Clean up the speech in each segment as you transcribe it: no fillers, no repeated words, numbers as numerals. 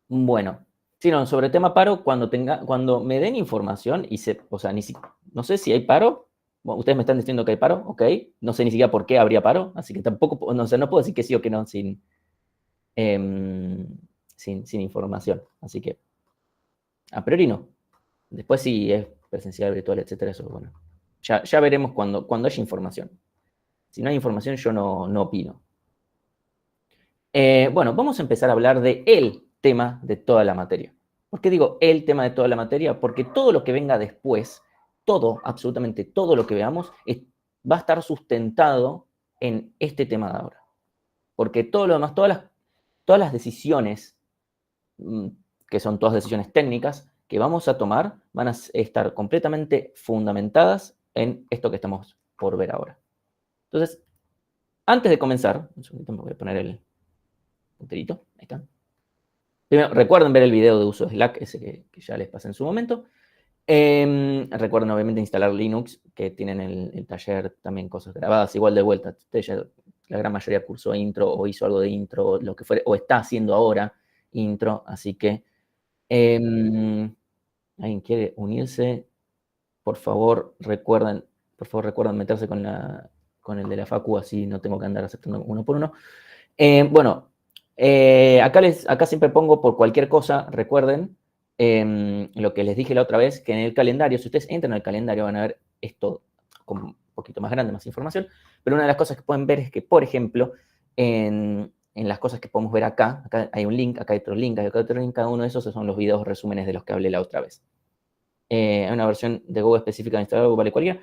Bueno, sí, no, sobre tema paro, cuando me den información y o sea, no sé si hay paro. Bueno, ustedes me están diciendo que hay paro, ok. No sé ni siquiera por qué habría paro, así que tampoco, no sé, no puedo decir que sí o que no em, sin información. Así que, a priori no. Después sí es presencial, virtual, etcétera, eso, bueno. Ya veremos cuando haya información. Si no hay información, yo no opino. Bueno, vamos a empezar a hablar de el tema de toda la materia. ¿Por qué digo el tema de toda la materia? Porque todo lo que venga después, todo, absolutamente todo lo que veamos, va a estar sustentado en este tema de ahora. Porque todo lo demás, todas las decisiones, mm, que son todas decisiones técnicas, que vamos a tomar, van a estar completamente fundamentadas en esto que estamos por ver ahora. Entonces, antes de comenzar, un segundito, me voy a poner el punterito, ahí está. Primero, recuerden ver el video de uso de Slack, ese que ya les pasé en su momento. Recuerden obviamente instalar Linux, que tienen el taller también cosas grabadas, igual de vuelta. Ustedes ya, la gran mayoría cursó intro o hizo algo de intro, lo que fuere, o está haciendo ahora intro, así que alguien quiere unirse, por favor recuerden meterse con el de la Facu, así no tengo que andar aceptando uno por uno. Bueno, acá siempre pongo por cualquier cosa, recuerden lo que les dije la otra vez, que en el calendario, si ustedes entran al calendario van a ver esto con un poquito más grande, más información, pero una de las cosas que pueden ver es que, por ejemplo, en las cosas que podemos ver acá hay un link, acá hay otro link, acá hay otro link, cada uno de esos son los videos resúmenes de los que hablé la otra vez. Hay una versión de Go específica de instalar, vale cualquiera.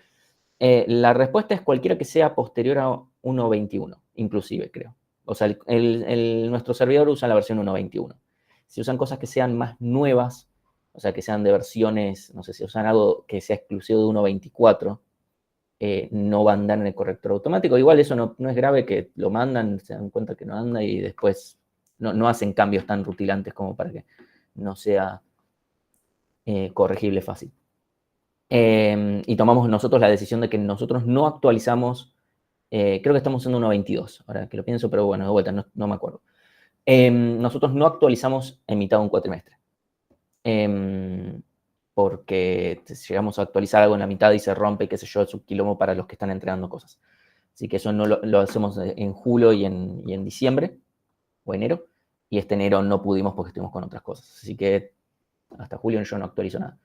La respuesta es cualquiera que sea posterior a 1.21, inclusive, creo. O sea, nuestro servidor usa la versión 1.21. Si usan cosas que sean más nuevas, o sea, que sean de versiones, no sé, si usan algo que sea exclusivo de 1.24, no va a andar en el corrector automático. Igual eso no es grave, que lo mandan, se dan cuenta que no anda y después no hacen cambios tan rutilantes como para que no sea corregible fácil. Y tomamos nosotros la decisión de que nosotros no actualizamos, creo que estamos usando 1.22, ahora que lo pienso, pero bueno, de vuelta, no me acuerdo. Nosotros no actualizamos en mitad de un cuatrimestre, porque llegamos a actualizar algo en la mitad y se rompe, qué sé yo, es un quilombo para los que están entregando cosas. Así que eso no lo hacemos en julio y en diciembre, o enero, y este enero no pudimos porque estuvimos con otras cosas. Así que hasta julio yo no actualizo nada.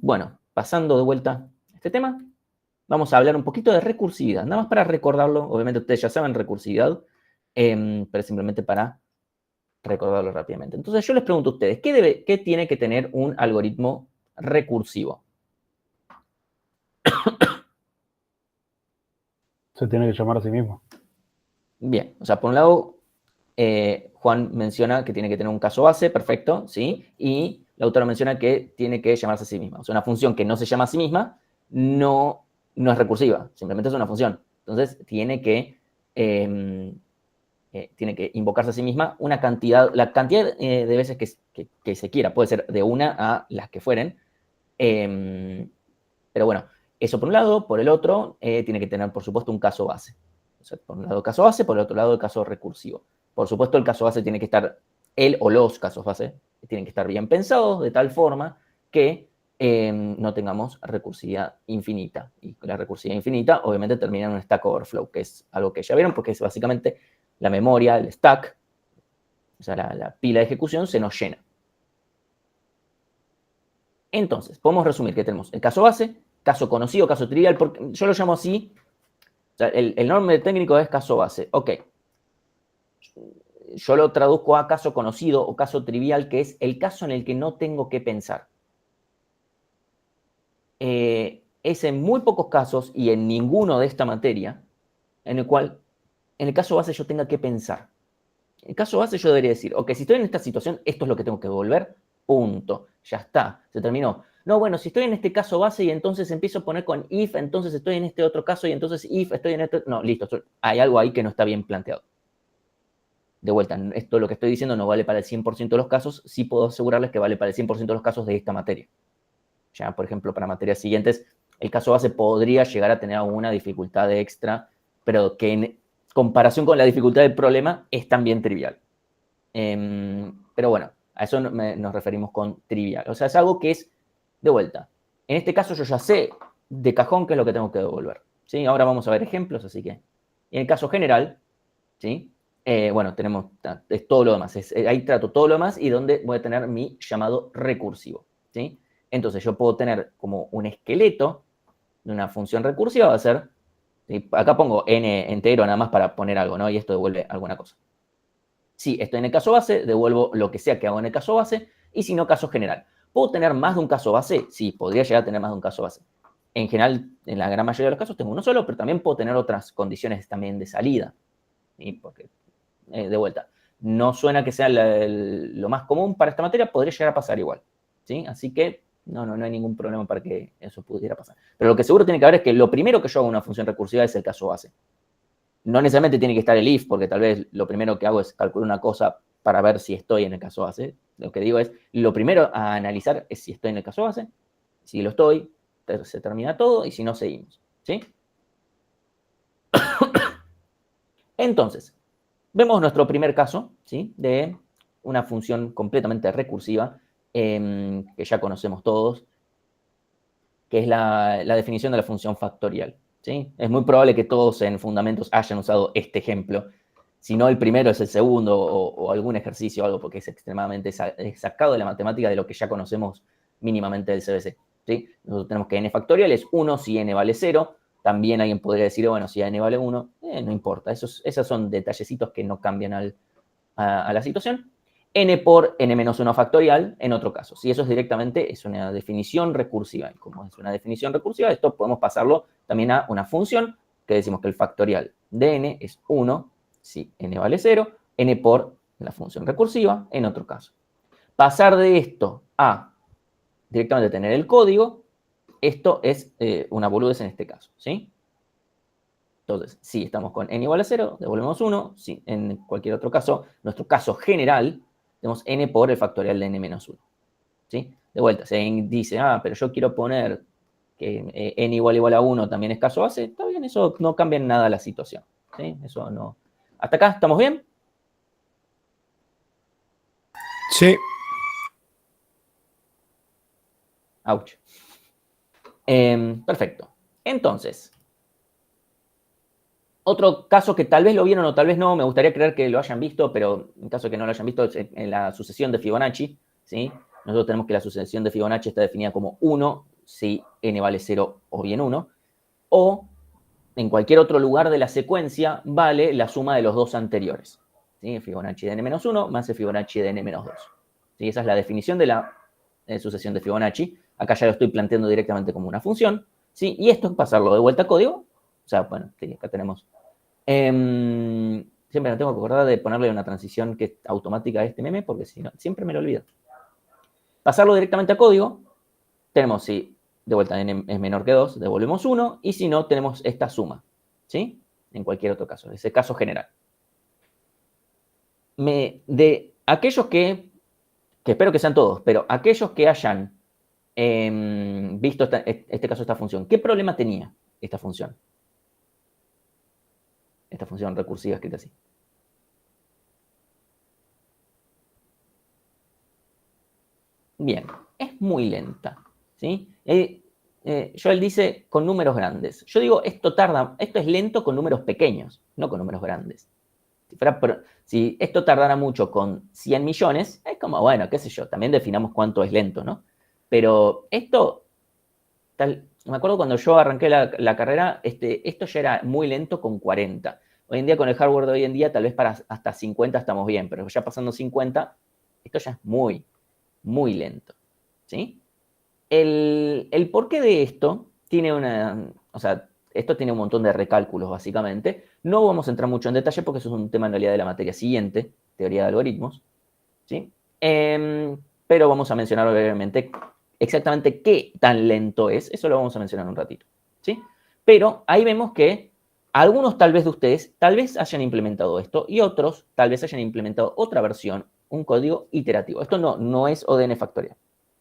Bueno, pasando de vuelta a este tema, vamos a hablar un poquito de recursividad. Nada más para recordarlo, obviamente ustedes ya saben recursividad, pero simplemente para recordarlo rápidamente. Entonces yo les pregunto a ustedes, ¿qué tiene que tener un algoritmo recursivo? Se tiene que llamar a sí mismo. Bien, o sea, por un lado, Juan menciona que tiene que tener un caso base, perfecto, ¿sí? Y la autora menciona que tiene que llamarse a sí misma. O sea, una función que no se llama a sí misma no es recursiva, simplemente es una función. Entonces, tiene que invocarse a sí misma la cantidad de veces que se quiera. Puede ser de una a las que fueren. Pero bueno, eso por un lado. Por el otro, tiene que tener, por supuesto, un caso base. O sea, por un lado caso base, por el otro lado el caso recursivo. Por supuesto, el caso base tiene que estar, él o los casos base, tienen que estar bien pensados de tal forma que no tengamos recursividad infinita. Y la recursividad infinita, obviamente, termina en un stack overflow, que es algo que ya vieron, porque es básicamente la memoria, el stack, o sea, la pila de ejecución se nos llena. Entonces, podemos resumir que tenemos el caso base, caso conocido, caso trivial, porque yo lo llamo así. O sea, el nombre técnico es caso base. Ok. Yo lo traduzco a caso conocido o caso trivial, que es el caso en el que no tengo que pensar. Es en muy pocos casos y en ninguno de esta materia en el cual en el caso base yo tenga que pensar. En el caso base yo debería decir, ok, si estoy en esta situación, esto es lo que tengo que devolver, punto, ya está, se terminó. No, bueno, si estoy en este caso base y entonces empiezo a poner con if, entonces estoy en este otro caso y entonces if, estoy en este... No, listo, hay algo ahí que no está bien planteado. De vuelta, esto lo que estoy diciendo no vale para el 100% de los casos, sí puedo asegurarles que vale para el 100% de los casos de esta materia. Ya, por ejemplo, para materias siguientes, el caso base podría llegar a tener alguna dificultad extra, pero que comparación con la dificultad del problema, es también trivial. Pero bueno, a eso nos referimos con trivial. O sea, es algo que es de vuelta. En este caso yo ya sé de cajón qué es lo que tengo que devolver. ¿Sí? Ahora vamos a ver ejemplos, así que en el caso general, ¿sí? Bueno, tenemos es todo lo demás. Ahí trato todo lo demás y donde voy a tener mi llamado recursivo. ¿Sí? Entonces yo puedo tener como un esqueleto de una función recursiva, va a ser, ¿sí? Acá pongo n entero nada más para poner algo, ¿no? Y esto devuelve alguna cosa. Si estoy en el caso base, devuelvo lo que sea que hago en el caso base, y si no, caso general. ¿Puedo tener más de un caso base? Sí, podría llegar a tener más de un caso base. En general, en la gran mayoría de los casos tengo uno solo, pero también puedo tener otras condiciones también de salida. ¿Sí? Porque, de vuelta, no suena que sea lo más común para esta materia, podría llegar a pasar igual. ¿Sí? Así que no hay ningún problema para que eso pudiera pasar. Pero lo que seguro tiene que haber es que lo primero que yo hago en una función recursiva es el caso base. No necesariamente tiene que estar el if, porque tal vez lo primero que hago es calcular una cosa para ver si estoy en el caso base. Lo que digo es, lo primero a analizar es si estoy en el caso base. Si lo estoy, se termina todo, y si no, seguimos. ¿Sí? Entonces, vemos nuestro primer caso, ¿sí? De una función completamente recursiva, que ya conocemos todos, que es la definición de la función factorial. ¿Sí? Es muy probable que todos en fundamentos hayan usado este ejemplo. Si no el primero, es el segundo, o algún ejercicio o algo, porque es extremadamente sacado de la matemática de lo que ya conocemos mínimamente del CBC. ¿Sí? Nosotros tenemos que n factorial es 1 si n vale 0. También alguien podría decir, bueno, si n vale 1, no importa. Esos son detallecitos que no cambian a la situación. N por n-1 factorial en otro caso. Si eso es directamente, es una definición recursiva. Y como es una definición recursiva, esto podemos pasarlo también a una función que decimos que el factorial de n es 1 si n vale 0, n por la función recursiva en otro caso. Pasar de esto a directamente tener el código, esto es una boludez en este caso, ¿sí? Entonces, si estamos con n igual a 0, devolvemos 1. Si en cualquier otro caso, nuestro caso general, tenemos n por el factorial de n menos 1. ¿Sí? De vuelta, si alguien dice, pero yo quiero poner que n igual a 1 también es caso base, está bien, eso no cambia en nada la situación. ¿Sí? Eso no. ¿Hasta acá estamos bien? Sí. Ouch. Perfecto. Entonces, otro caso que tal vez lo vieron o tal vez no, me gustaría creer que lo hayan visto, pero en caso de que no lo hayan visto, es en la sucesión de Fibonacci, ¿sí? Nosotros tenemos que la sucesión de Fibonacci está definida como 1 si n vale 0 o bien 1, o en cualquier otro lugar de la secuencia vale la suma de los dos anteriores. ¿Sí? Fibonacci de n-1 más el Fibonacci de n-2. ¿Sí? Esa es la definición de la sucesión de Fibonacci. Acá ya lo estoy planteando directamente como una función. ¿Sí? Y esto es pasarlo de vuelta a código. O sea, bueno, sí, acá tenemos. Siempre me tengo que acordar de ponerle una transición que es automática a este meme, porque si no, siempre me lo olvido. Pasarlo directamente a código. Tenemos, si de vuelta n es menor que 2, devolvemos 1, y si no, tenemos esta suma, ¿sí? En cualquier otro caso, ese caso general. De aquellos que espero que sean todos, pero aquellos que hayan visto este caso, esta función, ¿qué problema tenía esta función? Esta función recursiva escrita así. Bien, es muy lenta, ¿sí? Joel dice con números grandes. Yo digo, esto es lento con números pequeños, no con números grandes. Si esto tardara mucho con 100 millones, es como, bueno, qué sé yo, también definamos cuánto es lento, ¿no? Pero esto, me acuerdo cuando yo arranqué la carrera, esto ya era muy lento con 40. Hoy en día, con el hardware de hoy en día, tal vez para hasta 50 estamos bien, pero ya pasando 50, esto ya es muy, muy lento, ¿sí? El porqué de esto tiene esto tiene un montón de recálculos, básicamente. No vamos a entrar mucho en detalle porque eso es un tema en realidad de la materia siguiente, teoría de algoritmos, ¿sí? Pero vamos a mencionar brevemente exactamente qué tan lento es. Eso lo vamos a mencionar en un ratito, ¿sí? Pero ahí vemos que algunos tal vez de ustedes tal vez hayan implementado esto y otros tal vez hayan implementado otra versión, un código iterativo. Esto no es ODN factorial,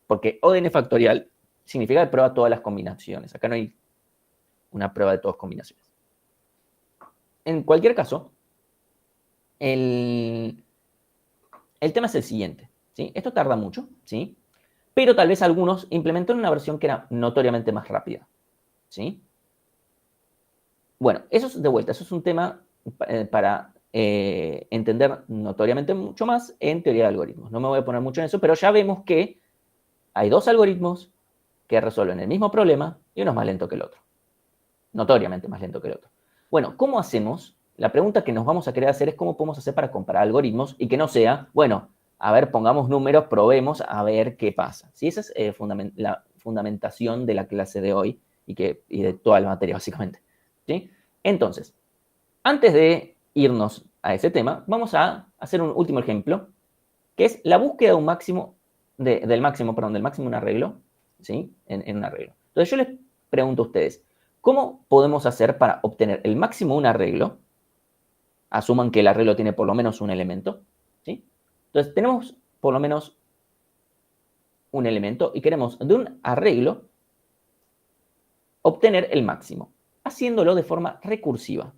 porque ODN factorial significa prueba todas las combinaciones. Acá no hay una prueba de todas combinaciones. En cualquier caso, el tema es el siguiente, ¿sí? Esto tarda mucho, ¿sí? Pero tal vez algunos implementaron una versión que era notoriamente más rápida, ¿sí? Bueno, eso es de vuelta, eso es un tema para entender notoriamente mucho más en teoría de algoritmos. No me voy a poner mucho en eso, pero ya vemos que hay dos algoritmos que resuelven el mismo problema y uno es más lento que el otro. Notoriamente más lento que el otro. Bueno, ¿cómo hacemos? La pregunta que nos vamos a querer hacer es cómo podemos hacer para comparar algoritmos y que no sea, bueno, a ver, pongamos números, probemos a ver qué pasa. ¿Sí? Esa es la fundamentación de la clase de hoy y de toda la materia, básicamente. ¿Sí? Entonces, antes de irnos a ese tema, vamos a hacer un último ejemplo, que es la búsqueda de un máximo, del máximo de un arreglo, ¿sí? En un arreglo. Entonces yo les pregunto a ustedes, ¿cómo podemos hacer para obtener el máximo de un arreglo? Asuman que el arreglo tiene por lo menos un elemento, ¿sí? Entonces tenemos por lo menos un elemento y queremos de un arreglo obtener el máximo, haciéndolo de forma recursiva.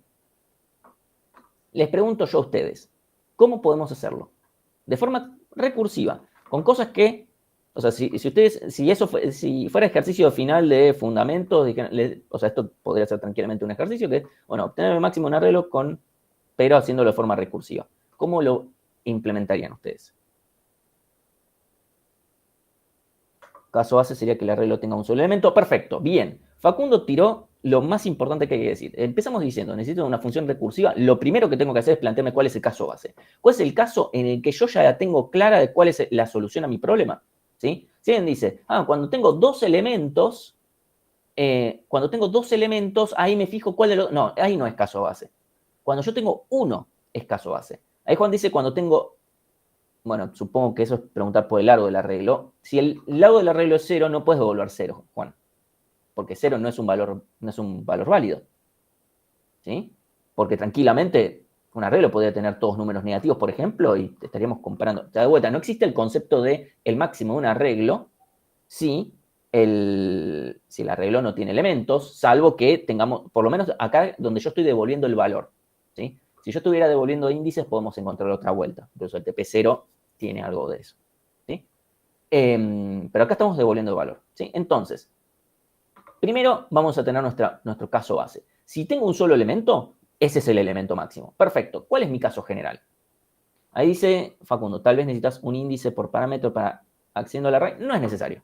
Les pregunto yo a ustedes, ¿cómo podemos hacerlo? De forma recursiva, con cosas que, o sea, si fuera ejercicio final de fundamentos, o sea, esto podría ser tranquilamente un ejercicio que, bueno, obtener el máximo de un arreglo pero haciéndolo de forma recursiva. ¿Cómo lo implementarían ustedes? Caso base sería que el arreglo tenga un solo elemento. Perfecto, bien. Facundo tiró lo más importante que hay que decir. Empezamos diciendo, necesito una función recursiva. Lo primero que tengo que hacer es plantearme cuál es el caso base. ¿Cuál es el caso en el que yo ya tengo clara de cuál es la solución a mi problema? ¿Sí? Si alguien dice, cuando tengo dos elementos, ahí me fijo cuál de los... No, ahí no es caso base. Cuando yo tengo uno, es caso base. Ahí Juan dice cuando tengo... Bueno, supongo que eso es preguntar por el largo del arreglo. Si el largo del arreglo es 0, no puedes devolver 0, Juan. Porque 0 no es un valor válido. ¿Sí? Porque tranquilamente un arreglo podría tener todos números negativos, por ejemplo, y estaríamos comparando. De vuelta, no existe el concepto de el máximo de un arreglo si el arreglo no tiene elementos, salvo que tengamos, por lo menos acá donde yo estoy devolviendo el valor. ¿Sí? Si yo estuviera devolviendo índices, podemos encontrar otra vuelta. Incluso el TP0 tiene algo de eso. ¿Sí? Pero acá estamos devolviendo el valor. ¿Sí? Entonces, primero vamos a tener nuestro caso base. Si tengo un solo elemento, ese es el elemento máximo. Perfecto. ¿Cuál es mi caso general? Ahí dice Facundo, tal vez necesitas un índice por parámetro para accediendo al array. No es necesario.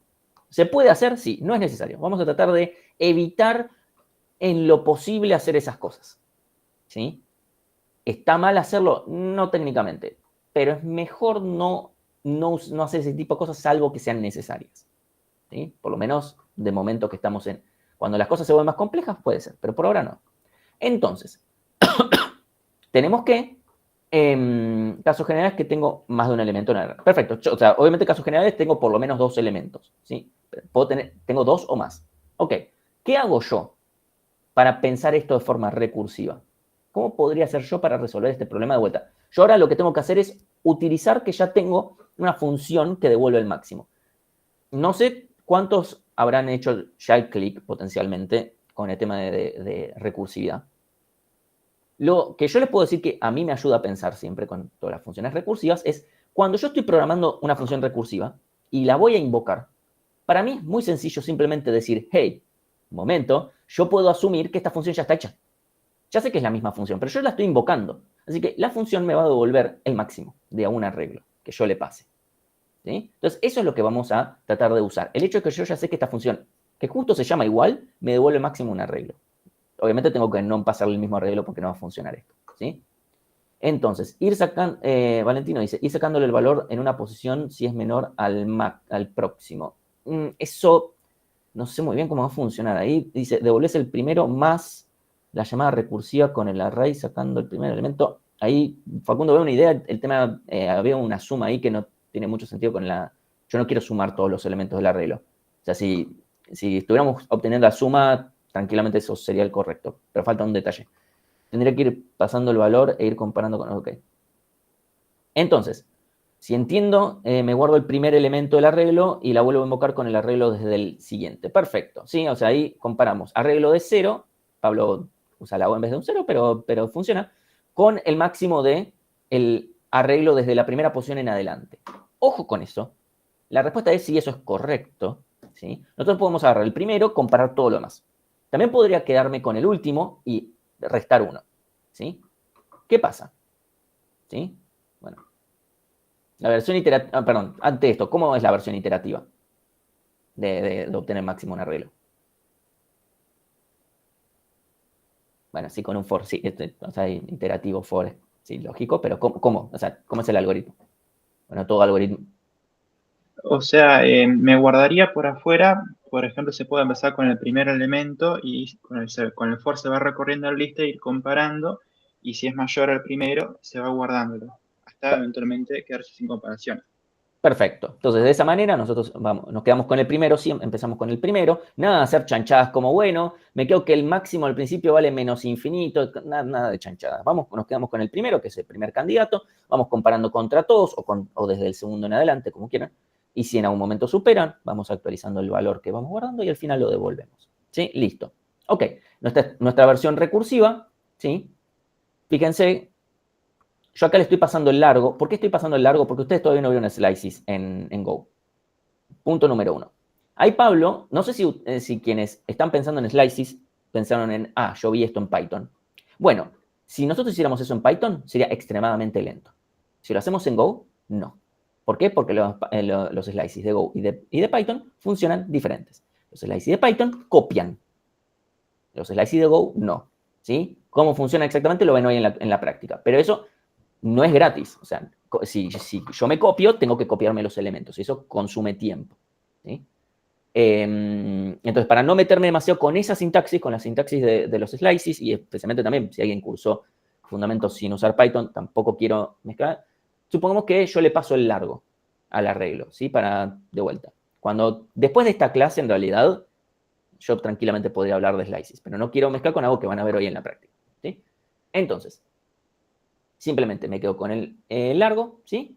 ¿Se puede hacer? Sí, no es necesario. Vamos a tratar de evitar en lo posible hacer esas cosas. ¿Sí? ¿Está mal hacerlo? No técnicamente, pero es mejor no hacer ese tipo de cosas salvo que sean necesarias. ¿Sí? Por lo menos de momento que estamos en... Cuando las cosas se vuelven más complejas puede ser, pero por ahora no. Entonces, tenemos que... casos generales que tengo más de un elemento en el array. Perfecto. O sea, obviamente casos generales tengo por lo menos dos elementos. ¿Sí? Tengo dos o más. Ok. ¿Qué hago yo para pensar esto de forma recursiva? ¿Cómo podría hacer yo para resolver este problema de vuelta? Yo ahora lo que tengo que hacer es utilizar que ya tengo una función que devuelve el máximo. No sé cuántos habrán hecho ya el clic potencialmente con el tema de recursividad. Lo que yo les puedo decir que a mí me ayuda a pensar siempre con todas las funciones recursivas es cuando yo estoy programando una función recursiva y la voy a invocar, para mí es muy sencillo simplemente decir, hey, un momento, yo puedo asumir que esta función ya está hecha. Ya sé que es la misma función, pero yo la estoy invocando. Así que la función me va a devolver el máximo de un arreglo que yo le pase. ¿Sí? Entonces, eso es lo que vamos a tratar de usar. El hecho de que yo ya sé que esta función, que justo se llama igual, me devuelve el máximo un arreglo. Obviamente tengo que no pasarle el mismo arreglo porque no va a funcionar esto. ¿Sí? Entonces, Valentino dice, ir sacándole el valor en una posición si es menor al próximo. Eso no sé muy bien cómo va a funcionar. Ahí dice, devolves el primero más la llamada recursiva con el array sacando el primer elemento. Ahí Facundo ve una idea, el tema, había una suma ahí que no tiene mucho sentido con la... Yo no quiero sumar todos los elementos del arreglo. O sea, si estuviéramos obteniendo la suma, tranquilamente eso sería el correcto, pero falta un detalle. Tendría que ir pasando el valor e ir comparando con... Ok. Entonces, si entiendo, me guardo el primer elemento del arreglo y la vuelvo a invocar con el arreglo desde el siguiente. Perfecto, ¿sí? O sea, ahí comparamos. Arreglo de 0, Pablo usa la O en vez de un 0, pero funciona, con el máximo de el arreglo desde la primera posición en adelante. Ojo con eso. La respuesta es si eso es correcto, ¿sí? Nosotros podemos agarrar el primero, comparar todo lo demás. También podría quedarme con el último y restar 1, ¿sí? ¿Qué pasa? ¿Sí? Bueno. La versión iterativa, perdón, ante esto, ¿cómo es la versión iterativa de obtener máximo un arreglo? Bueno, sí, con un for, sí, o sea, iterativo for, sí, lógico, pero ¿cómo? O sea, ¿cómo es el algoritmo? Bueno, todo algoritmo. O sea, me guardaría por afuera, por ejemplo, se puede empezar con el primer elemento y con el for se va recorriendo la lista e ir comparando, y si es mayor al primero, se va guardándolo, hasta eventualmente quedarse sin comparación. Perfecto. Entonces, de esa manera, nosotros nos quedamos con el primero, sí, empezamos con el primero. Nada de hacer chanchadas como, bueno, me quedo que el máximo al principio vale menos infinito, nada de chanchadas. Nos quedamos con el primero, que es el primer candidato, vamos comparando contra todos o desde el segundo en adelante, como quieran. Y si en algún momento superan, vamos actualizando el valor que vamos guardando y al final lo devolvemos. ¿Sí? Listo. Ok. Nuestra versión recursiva, ¿sí? Fíjense, yo acá le estoy pasando el largo. ¿Por qué estoy pasando el largo? Porque ustedes todavía no vieron slices en Go. Punto número 1. Ahí Pablo, no sé si quienes están pensando en slices pensaron en, yo vi esto en Python. Bueno, si nosotros hiciéramos eso en Python, sería extremadamente lento. Si lo hacemos en Go, no. ¿Por qué? Porque los slices de Go y de Python funcionan diferentes. Los slices de Python copian. Los slices de Go no. ¿Sí? ¿Cómo funciona exactamente? Lo ven hoy en la práctica. Pero eso no es gratis. O sea, si yo me copio, tengo que copiarme los elementos. Y eso consume tiempo. ¿Sí? Entonces, para no meterme demasiado con esa sintaxis, con la sintaxis de los slices, y especialmente también si alguien cursó fundamentos sin usar Python, tampoco quiero mezclar. Supongamos que yo le paso el largo al arreglo, ¿sí? Para, de vuelta. Después de esta clase, en realidad, yo tranquilamente podría hablar de slices, pero no quiero mezclar con algo que van a ver hoy en la práctica, ¿sí? Entonces, simplemente me quedo con el largo, ¿sí?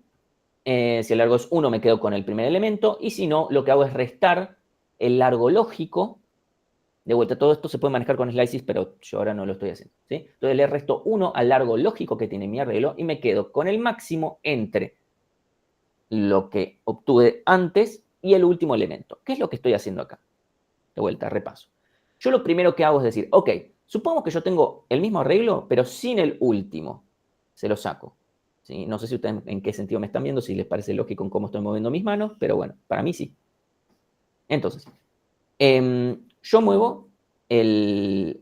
Si el largo es 1, me quedo con el primer elemento, y si no, lo que hago es restar el largo lógico. De vuelta, todo esto se puede manejar con slices, pero yo ahora no lo estoy haciendo, ¿sí? Entonces le resto 1 al largo lógico que tiene mi arreglo y me quedo con el máximo entre lo que obtuve antes y el último elemento. ¿Qué es lo que estoy haciendo acá? De vuelta, repaso. Yo lo primero que hago es decir, ok, supongamos que yo tengo el mismo arreglo, pero sin el último. Se lo saco. ¿Sí? No sé si ustedes en qué sentido me están viendo, si les parece lógico en cómo estoy moviendo mis manos, pero bueno, para mí sí. Entonces, yo muevo me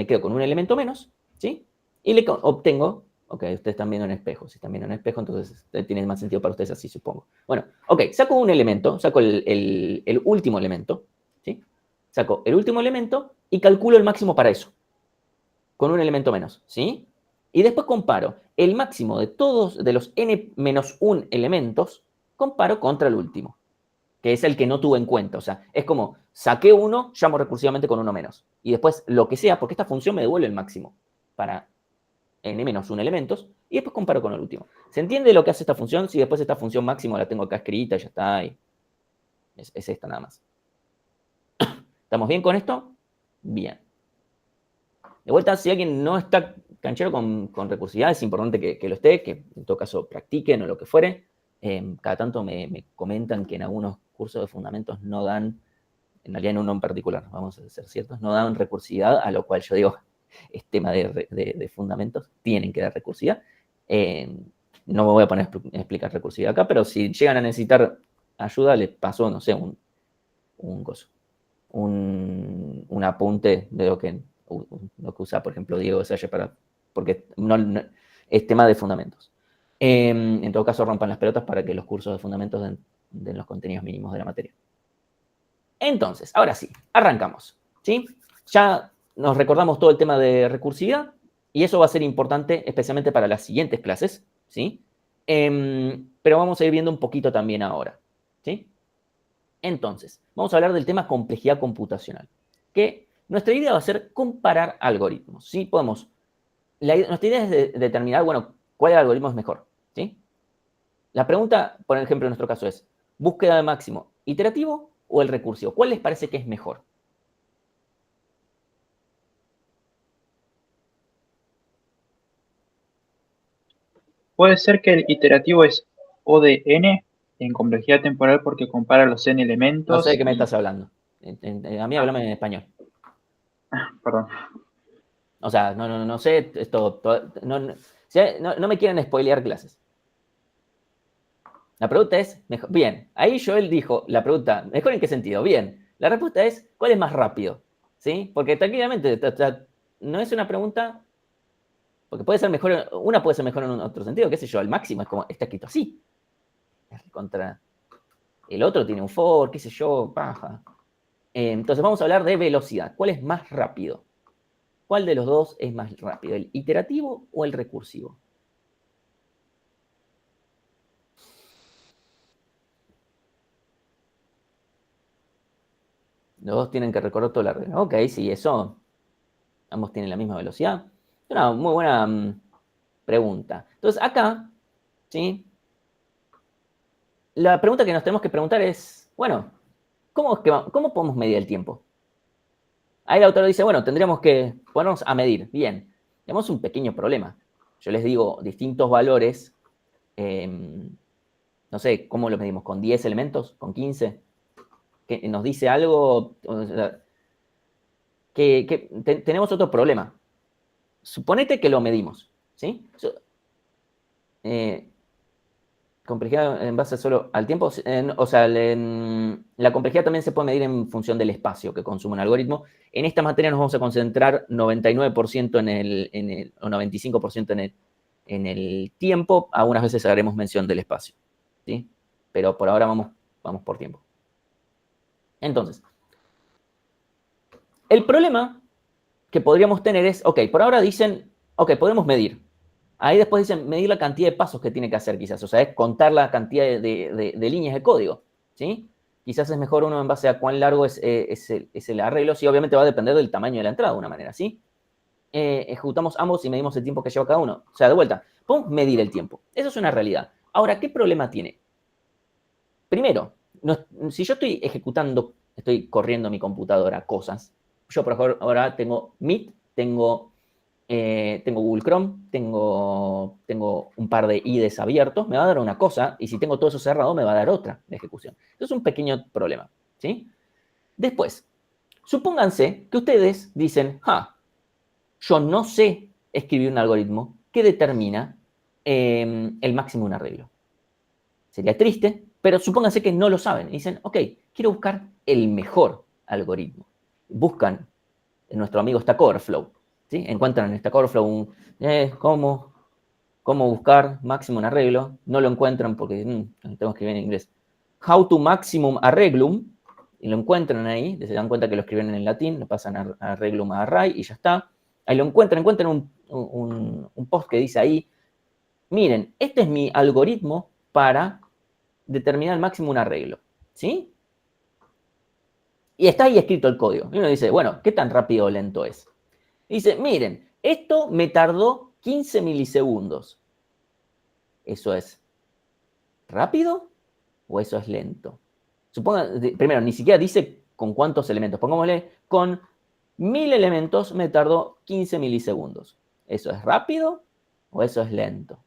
quedo con un elemento menos, ¿sí? Y le obtengo, ok, ustedes están viendo en espejo, si están viendo en espejo, entonces tiene más sentido para ustedes así, supongo. Bueno, ok, saco un elemento, saco el último elemento, ¿sí? Saco el último elemento y calculo el máximo para eso, con un elemento menos, ¿sí? Y después comparo el máximo de todos, de los n-1 elementos, comparo contra el último, que es el que no tuve en cuenta. O sea, es como, saqué uno, llamo recursivamente con uno menos. Y después lo que sea, porque esta función me devuelve el máximo para n-1 elementos, y después comparo con el último. ¿Se entiende lo que hace esta función? Si después esta función máximo la tengo acá escrita, ya está, y es esta nada más. ¿Estamos bien con esto? Bien. De vuelta, si alguien no está canchero con recursividad, es importante que lo esté, que en todo caso practiquen o lo que fuere. Cada tanto me comentan que en algunos cursos de fundamentos no dan, en realidad en uno en particular, vamos a ser ciertos, no dan recursividad, a lo cual yo digo, es tema de fundamentos, tienen que dar recursividad. No me voy a poner a explicar recursividad acá, pero si llegan a necesitar ayuda, les paso, no sé, un apunte de lo que usa, por ejemplo, Diego Salle porque no, es tema de fundamentos. En todo caso, rompan las pelotas para que los cursos de fundamentos den los contenidos mínimos de la materia. Entonces, ahora sí, arrancamos, ¿sí? Ya nos recordamos todo el tema de recursividad y eso va a ser importante especialmente para las siguientes clases, ¿sí? Pero vamos a ir viendo un poquito también ahora, ¿sí? Entonces, vamos a hablar del tema complejidad computacional, que nuestra idea va a ser comparar algoritmos, ¿sí? Nuestra idea es determinar, bueno, cuál algoritmo es mejor, ¿sí? La pregunta, por ejemplo, en nuestro caso es, ¿búsqueda de máximo iterativo o el recursivo? ¿Cuál les parece que es mejor? puede ser que el iterativo es O de n en complejidad temporal porque compara los n No elementos. sé de qué me estás hablando. A mí háblame en español. Perdón. O sea, no sé esto. No me quieren spoilear clases. La pregunta es, bien, ahí Joel dijo, la pregunta, ¿mejor en qué sentido? Bien, la respuesta es, ¿cuál es más rápido? ¿Sí? Porque tranquilamente, no es una pregunta, porque puede ser mejor, una puede ser mejor en otro sentido, qué sé yo, el máximo es como, está escrito así. Contra el otro tiene un for, qué sé yo, paja. Entonces vamos a hablar de velocidad. ¿Cuál es más rápido? ¿Cuál de los dos es más rápido? ¿El iterativo o el recursivo? Los dos tienen que recorrer toda la regla. Ok, sí, eso. Ambos tienen la misma velocidad. Es una muy buena pregunta. Entonces, acá, ¿sí? La pregunta que nos tenemos que preguntar es, bueno, ¿cómo podemos medir el tiempo? Ahí el autor dice, bueno, tendríamos que ponernos a medir. Bien, tenemos un pequeño problema. Yo les digo distintos valores. No sé, ¿cómo lo medimos? ¿Con 10 elementos? ¿Con 15? ¿Que nos dice algo? O sea, tenemos otro problema. Suponete que lo medimos, ¿sí? Complejidad en base solo al tiempo. O sea, la complejidad también se puede medir en función del espacio que consume un algoritmo. En esta materia nos vamos a concentrar 99% o 95% en el tiempo. Algunas veces haremos mención del espacio, ¿sí? Pero por ahora vamos por tiempo. Entonces, el problema que podríamos tener es, ok, por ahora dicen, ok, podemos medir. Ahí después dicen medir la cantidad de pasos que tiene que hacer quizás, o sea, es contar la cantidad de líneas de código, ¿sí? Quizás es mejor uno en base a cuán largo es el arreglo, sí, obviamente va a depender del tamaño de la entrada de una manera, ¿sí? Ejecutamos ambos y medimos el tiempo que lleva cada uno. O sea, de vuelta, podemos medir el tiempo. Eso es una realidad. Ahora, ¿qué problema tiene? Primero, si yo estoy ejecutando, estoy corriendo mi computadora cosas, yo por ejemplo ahora tengo Meet, tengo Google Chrome, tengo un par de IDEs abiertos, me va a dar una cosa, y si tengo todo eso cerrado, me va a dar otra de ejecución. Eso es un pequeño problema, ¿sí? Después, supónganse que ustedes dicen, yo no sé escribir un algoritmo que determina el máximo de un arreglo. Sería triste, pero supónganse que no lo saben. Y dicen, ok, quiero buscar el mejor algoritmo. Buscan en nuestro amigo Stack Overflow. ¿Sí? Encuentran en Stack Overflow cómo buscar máximo un arreglo. No lo encuentran porque tengo que escribir en inglés. How to maximum arreglum. Y lo encuentran ahí. Se dan cuenta que lo escriben en latín. Lo pasan a arreglum a array y ya está. Ahí lo encuentran un post que dice ahí, miren, este es mi algoritmo para determinar el máximo un arreglo. ¿Sí? Y está ahí escrito el código. Y uno dice, bueno, ¿qué tan rápido o lento es? Y dice, miren, esto me tardó 15 milisegundos. ¿Eso es rápido o eso es lento? Primero, ni siquiera dice con cuántos elementos. Pongámosle, con 1000 elementos me tardó 15 milisegundos. ¿Eso es rápido o eso es lento?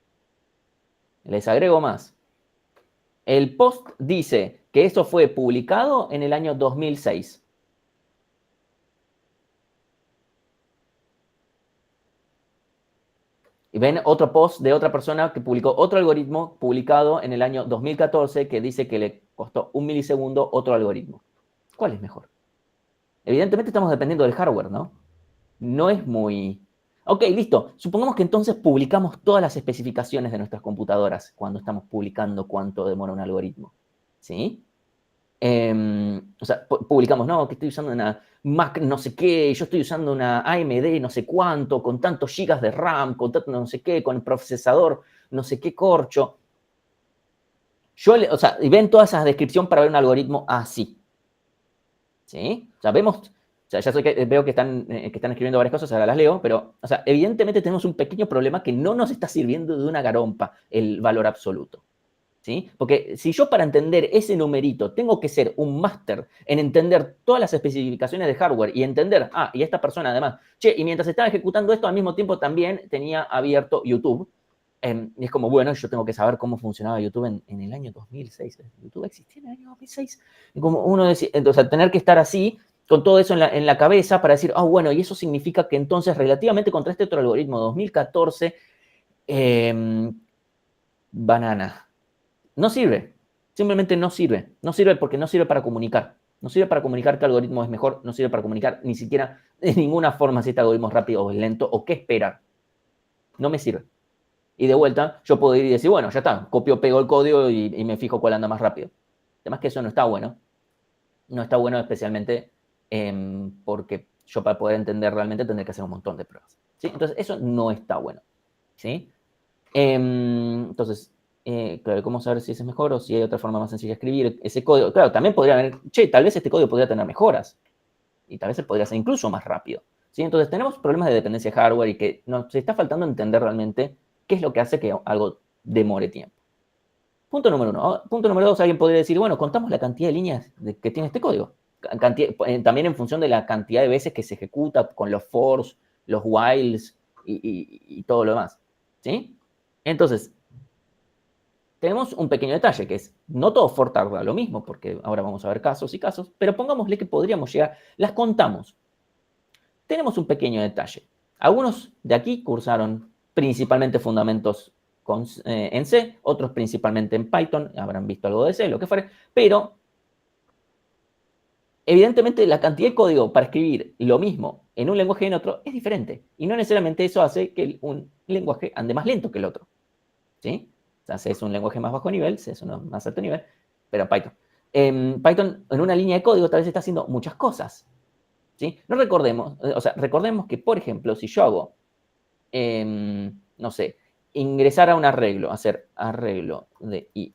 Les agrego más. El post dice que esto fue publicado en el año 2006. Y ven otro post de otra persona que publicó otro algoritmo publicado en el año 2014 que dice que le costó 1 milisegundo otro algoritmo. ¿Cuál es mejor? Evidentemente estamos dependiendo del hardware, ¿no? No es muy... Ok, listo. Supongamos que entonces publicamos todas las especificaciones de nuestras computadoras cuando estamos publicando cuánto demora un algoritmo. ¿Sí? O sea, publicamos, no, que estoy usando una Mac no sé qué, yo estoy usando una AMD no sé cuánto, con tantos gigas de RAM, con tanto no sé qué, con el procesador no sé qué corcho. O sea, y ven toda esa descripción para ver un algoritmo así. ¿Sí? O sea, vemos, o sea, veo que están escribiendo varias cosas, ahora las leo, pero, o sea, evidentemente tenemos un pequeño problema que no nos está sirviendo de una garompa el valor absoluto. ¿Sí? Porque si yo para entender ese numerito tengo que ser un máster en entender todas las especificaciones de hardware y entender, y esta persona además, y mientras estaba ejecutando esto al mismo tiempo también tenía abierto YouTube, Y es como, bueno, yo tengo que saber cómo funcionaba YouTube en el año 2006. ¿YouTube existía en el año 2006? Y como uno decía, entonces, tener que estar así, con todo eso en la cabeza para decir, bueno, y eso significa que entonces, relativamente contra este otro algoritmo 2014, banana. No sirve. Simplemente no sirve. No sirve porque no sirve para comunicar. No sirve para comunicar qué algoritmo es mejor. No sirve para comunicar ni siquiera de ninguna forma si este algoritmo es rápido o es lento o qué esperar. No me sirve. Y de vuelta, yo puedo ir y decir, bueno, ya está, copio, pego el código y me fijo cuál anda más rápido. Además que eso no está bueno. No está bueno especialmente porque yo para poder entender realmente tendré que hacer un montón de pruebas. ¿Sí? Entonces, eso no está bueno. ¿Sí? Entonces, claro, ¿cómo saber si ese es mejor o si hay otra forma más sencilla de escribir ese código? Claro, también podría haber, tal vez este código podría tener mejoras. Y tal vez él podría ser incluso más rápido. ¿Sí? Entonces, tenemos problemas de dependencia de hardware y que nos está faltando entender realmente qué es lo que hace que algo demore tiempo. Punto número 1. Punto número 2, alguien podría decir, bueno, contamos la cantidad de líneas que tiene este código. También en función de la cantidad de veces que se ejecuta con los fors, los whiles y todo lo demás. ¿Sí? Entonces, tenemos un pequeño detalle que es, no todo for tarda lo mismo, porque ahora vamos a ver casos y casos, pero pongámosle que podríamos llegar, las contamos. Tenemos un pequeño detalle. Algunos de aquí cursaron principalmente fundamentos en C, otros principalmente en Python, habrán visto algo de C, lo que fuere, pero evidentemente la cantidad de código para escribir lo mismo en un lenguaje y en otro es diferente, y no necesariamente eso hace que un lenguaje ande más lento que el otro. ¿Sí? O sea, C es un lenguaje más bajo nivel, C es uno más alto nivel, pero Python. Python en una línea de código tal vez está haciendo muchas cosas. ¿Sí? No recordemos, recordemos que, por ejemplo, si yo hago, no sé, ingresar a un arreglo, hacer arreglo de i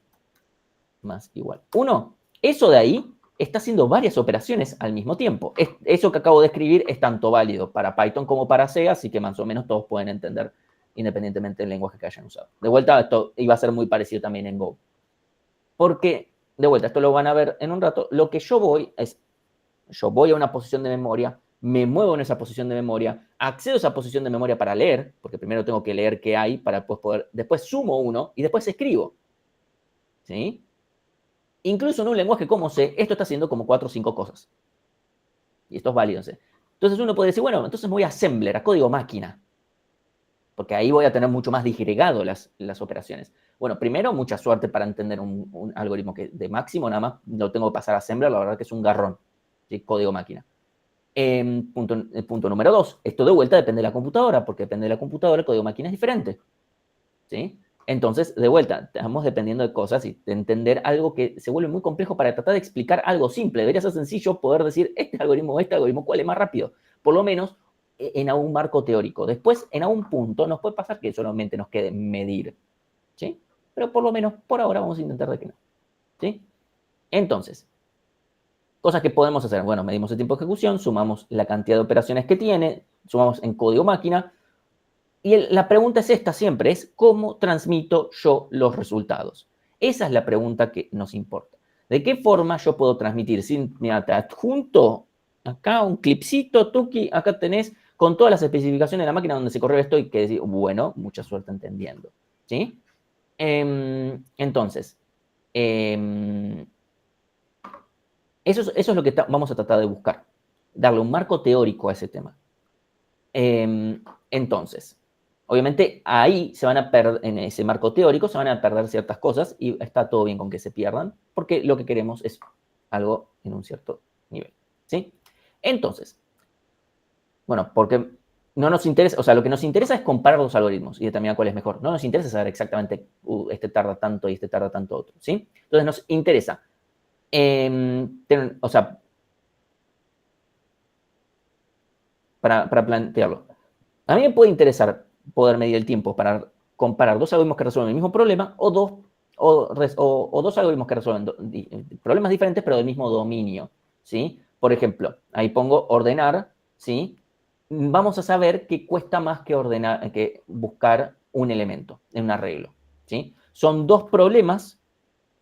más igual 1, eso de ahí está haciendo varias operaciones al mismo tiempo. Eso que acabo de escribir es tanto válido para Python como para C, así que más o menos todos pueden entender independientemente del lenguaje que hayan usado. De vuelta, esto iba a ser muy parecido también en Go. Porque, de vuelta, esto lo van a ver en un rato, lo que yo voy a una posición de memoria, me muevo en esa posición de memoria, accedo a esa posición de memoria para leer, porque primero tengo que leer qué hay para poder, después sumo uno y después escribo. ¿Sí? Incluso en un lenguaje como C, esto está haciendo como 4 o 5 cosas. Y esto es válido en C. Entonces uno puede decir, bueno, entonces me voy a assembler, a código máquina. Porque ahí voy a tener mucho más disgregado las operaciones. Bueno, primero, mucha suerte para entender un algoritmo que de máximo nada más lo tengo que pasar a assembler, la verdad que es un garrón. ¿Sí? Código máquina. Punto número 2. Esto de vuelta depende de la computadora, porque depende de la computadora, el código máquina es diferente. ¿Sí? Entonces, de vuelta, estamos dependiendo de cosas y de entender algo que se vuelve muy complejo para tratar de explicar algo simple. Debería ser sencillo poder decir, este algoritmo, ¿cuál es más rápido? Por lo menos en algún marco teórico. Después, en algún punto, nos puede pasar que solamente nos quede medir. ¿Sí? Pero por lo menos, por ahora, vamos a intentar de que no. ¿Sí? Entonces, cosas que podemos hacer. Bueno, medimos el tiempo de ejecución, sumamos la cantidad de operaciones que tiene, sumamos en código máquina. Y la pregunta es esta siempre, es ¿cómo transmito yo los resultados? Esa es la pregunta que nos importa. ¿De qué forma yo puedo transmitir? Mira, te adjunto acá un clipcito, Tuki, acá tenés con todas las especificaciones de la máquina donde se corrió esto y que decir, bueno, mucha suerte entendiendo. ¿Sí? Entonces, eso es lo que vamos a tratar de buscar. Darle un marco teórico a ese tema. Entonces, obviamente ahí se van a perder, en ese marco teórico se van a perder ciertas cosas y está todo bien con que se pierdan, porque lo que queremos es algo en un cierto nivel. ¿Sí? Entonces, bueno, porque no nos interesa, o sea, lo que nos interesa es comparar los algoritmos y determinar cuál es mejor. No nos interesa saber exactamente, este tarda tanto y este tarda tanto otro. ¿Sí? Entonces nos interesa, o sea, para plantearlo. A mí me puede interesar poder medir el tiempo para comparar dos algoritmos que resuelven el mismo problema o dos algoritmos que resuelven problemas diferentes pero del mismo dominio, ¿sí? Por ejemplo, ahí pongo ordenar, ¿sí? Vamos a saber que cuesta más que buscar un elemento en un arreglo, ¿sí? Son dos problemas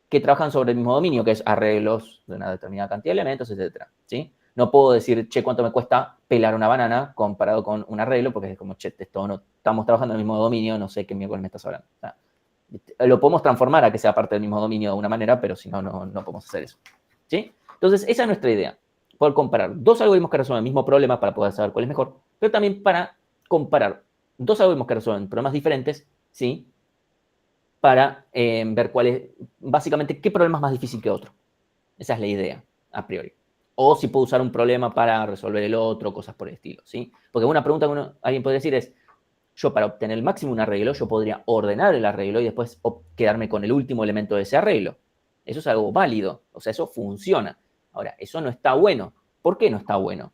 que trabajan sobre el mismo dominio, que es arreglos de una determinada cantidad de elementos, etc. ¿Sí? No puedo decir, che, ¿cuánto me cuesta pelar una banana comparado con un arreglo? Porque es como, che, esto no, estamos trabajando en el mismo dominio, no sé qué miércoles me estás hablando. O sea, lo podemos transformar a que sea parte del mismo dominio de una manera, pero si no, no podemos hacer eso. ¿Sí? Entonces, esa es nuestra idea. Poder comparar dos algoritmos que resuelven el mismo problema para poder saber cuál es mejor, pero también para comparar dos algoritmos que resuelven problemas diferentes, ¿sí? Para ver cuál es, básicamente, qué problema es más difícil que otro. Esa es la idea, a priori. O si puedo usar un problema para resolver el otro, cosas por el estilo, ¿sí? Porque una pregunta que alguien podría decir es, yo para obtener el máximo de un arreglo, yo podría ordenar el arreglo y después quedarme con el último elemento de ese arreglo. Eso es algo válido, o sea, eso funciona. Ahora, eso no está bueno. ¿Por qué no está bueno?